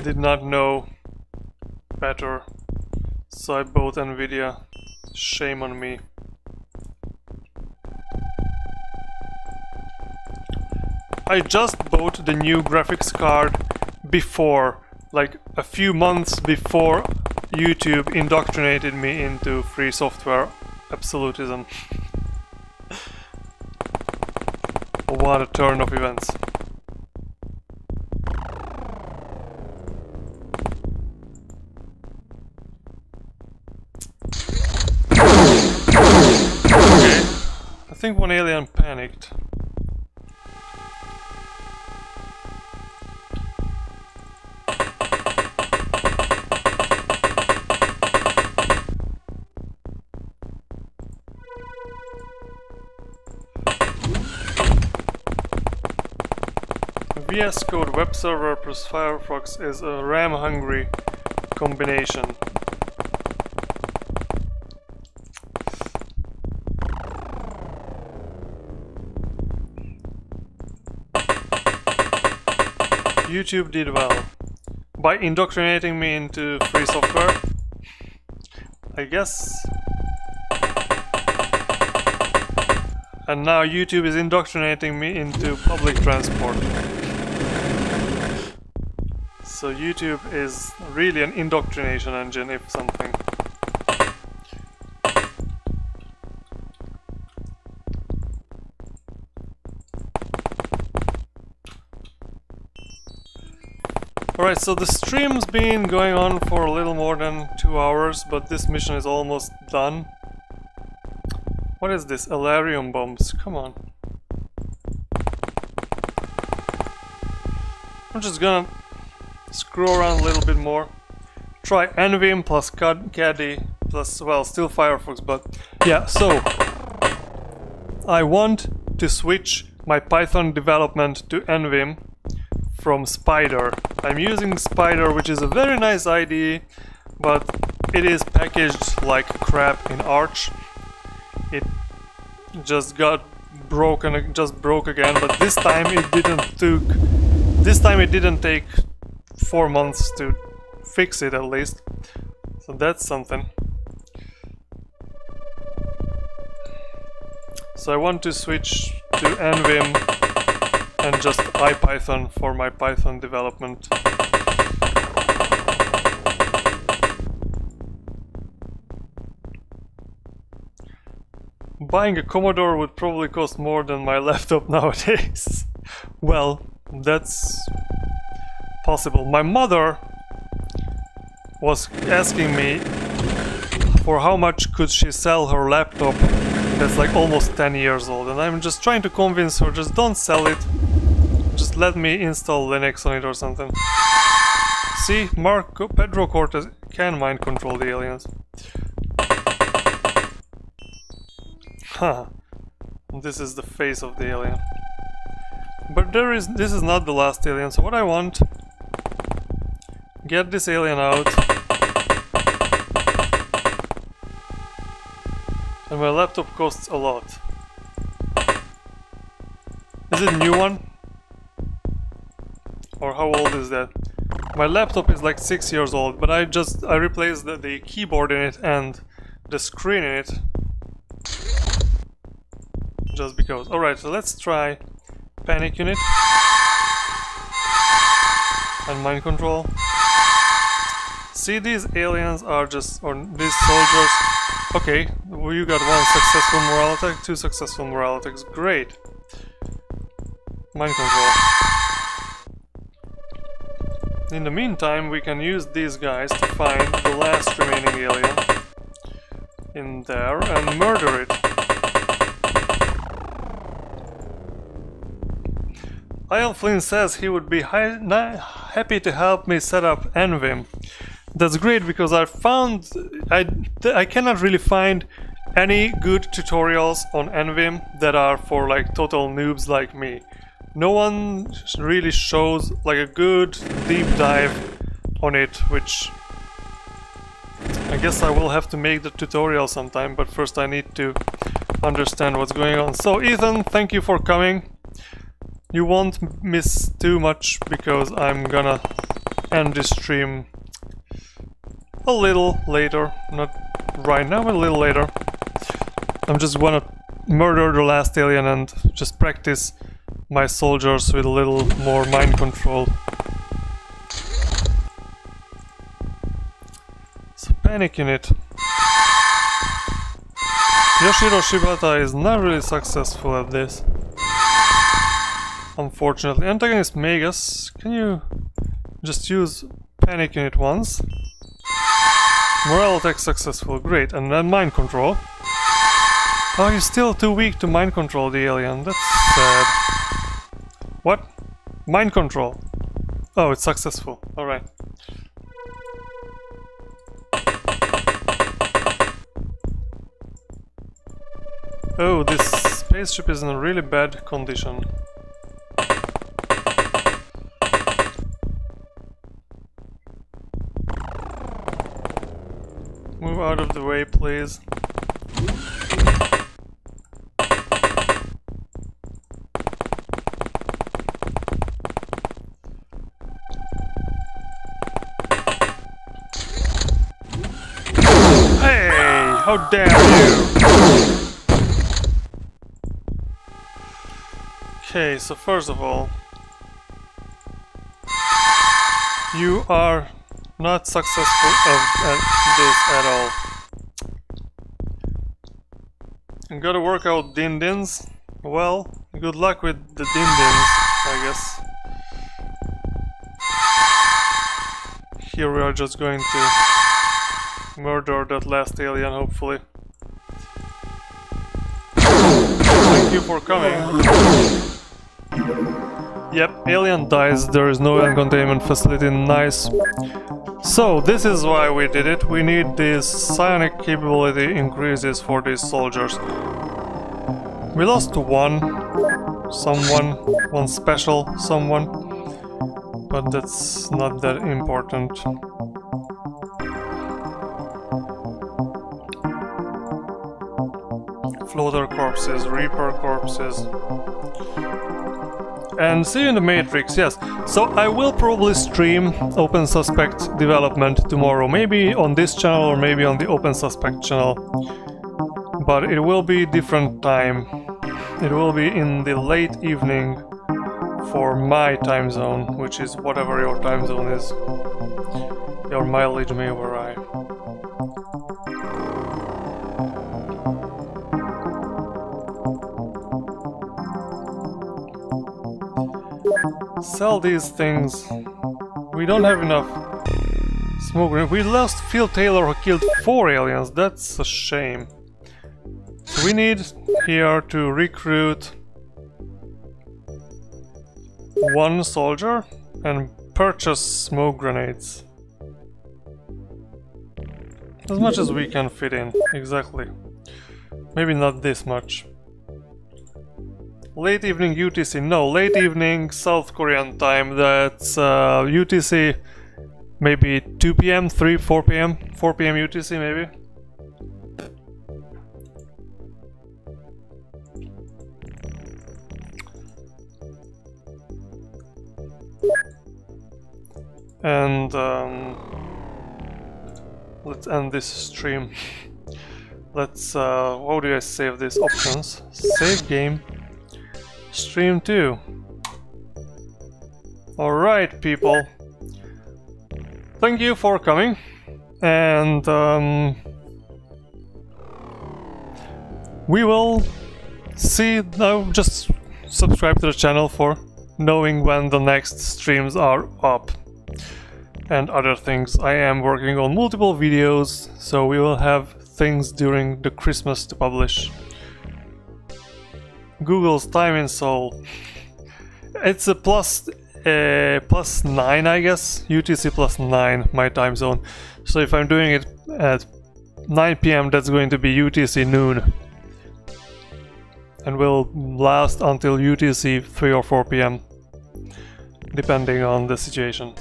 Did not know better, so I bought Nvidia. Shame on me. I just bought the new graphics card before, like a few months before YouTube indoctrinated me into free software absolutism. What a turn of events. Okay, I think one alien panicked. VS Code web server plus Firefox is a RAM-hungry combination. YouTube did well by indoctrinating me into free software, I guess. And now YouTube is indoctrinating me into public transport. So YouTube is really an indoctrination engine, if something. Alright, so the stream's been going on for a little more than 2 hours, but this mission is almost done. What is this? Elarium bombs. Come on. I'm just gonna screw around a little bit more. Try Envim plus Caddy plus, well, still Firefox, but yeah, so I want to switch my Python development to Envim from Spider. I'm using Spider, which is a very nice IDE, but it is packaged like crap in Arch. It just got broken, it just broke again, but this time it didn't take 4 months to fix it at least. So that's something. So I want to switch to Envim and just IPython for my Python development. Buying a Commodore would probably cost more than my laptop nowadays. Well, that's possible. My mother was asking me for how much could she sell her laptop that's like almost 10 years old, and I'm just trying to convince her, just don't sell it, just let me install Linux on it or something. See, Pedro Cortez can mind control the aliens. Huh. This is the face of the alien. But this is not the last alien, so what I want... Get this alien out. And my laptop costs a lot. Is it a new one? Or how old is that? My laptop is like 6 years old, but I replaced the keyboard in it and the screen in it. Just because. Alright, so let's try Panic Unit. And Mind Control. See, these aliens are just, or these soldiers. Okay, well, you got 1 successful morale attack, 2 successful morale attacks, great. Mind control. In the meantime, we can use these guys to find the last remaining alien in there and murder it. Ian Flynn says he would be happy to help me set up Envim. That's great, because I found I cannot really find any good tutorials on Envim that are for like total noobs like me. No one really shows like a good deep dive on it, which I guess I will have to make the tutorial sometime, but first I need to understand what's going on. So Ethan, thank you for coming. You won't miss too much because I'm gonna end this stream a little later, not right now, but a little later. I'm just gonna murder the last alien and just practice my soldiers with a little more mind control. So Panic Unit. Yoshiro Shibata is not really successful at this. Unfortunately. Antagonist Magus, can you just use Panic Unit once? Morale attack successful, great. And then mind control. Oh, you're still too weak to mind control the alien, that's sad. What? Mind control. Oh, it's successful, alright. Oh, this spaceship is in a really bad condition. Move out of the way, please. Hey! How dare you! Okay, so first of all, you are not successful at this at all. You gotta work out din-dins. Well, good luck with the din-dins, I guess. here we are just going to murder that last alien, hopefully. Thank you for coming. Yep, alien dies, there is no containment facility, nice. So, this is why we did it. We need this psionic capability increases for these soldiers. We lost one special someone, but that's not that important. Floater corpses, Reaper corpses. And see you in the Matrix, yes. So I will probably stream Open Suspect development tomorrow, maybe on this channel or maybe on the Open Suspect channel. But it will be different time. It will be in the late evening for my time zone, which is whatever your time zone is. Your mileage may vary. Sell these things. We don't have enough smoke grenade. We lost Phil Taylor, who killed 4 aliens. That's a shame. So we need here to recruit 1 soldier and purchase smoke grenades. As much as we can fit in, exactly. Maybe not this much. Late evening UTC, no, late evening South Korean time, that's UTC maybe 2 PM, 3, 4 PM, 4 PM UTC maybe. And let's end this stream. Let's, how do I save these options? Save game. Stream 2. Alright, people. Thank you for coming. And we will see. Now just subscribe to the channel for knowing when the next streams are up. And other things. I am working on multiple videos, so we will have things during the Christmas to publish. Google's time in Seoul. It's a plus 9, I guess. UTC plus 9, my time zone. So if I'm doing it at 9 PM, that's going to be UTC noon. And will last until UTC 3 or 4 PM, depending on the situation.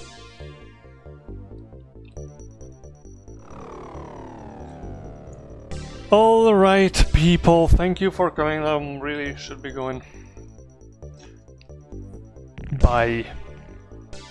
Alright, people, thank you for coming. I really should be going. Bye.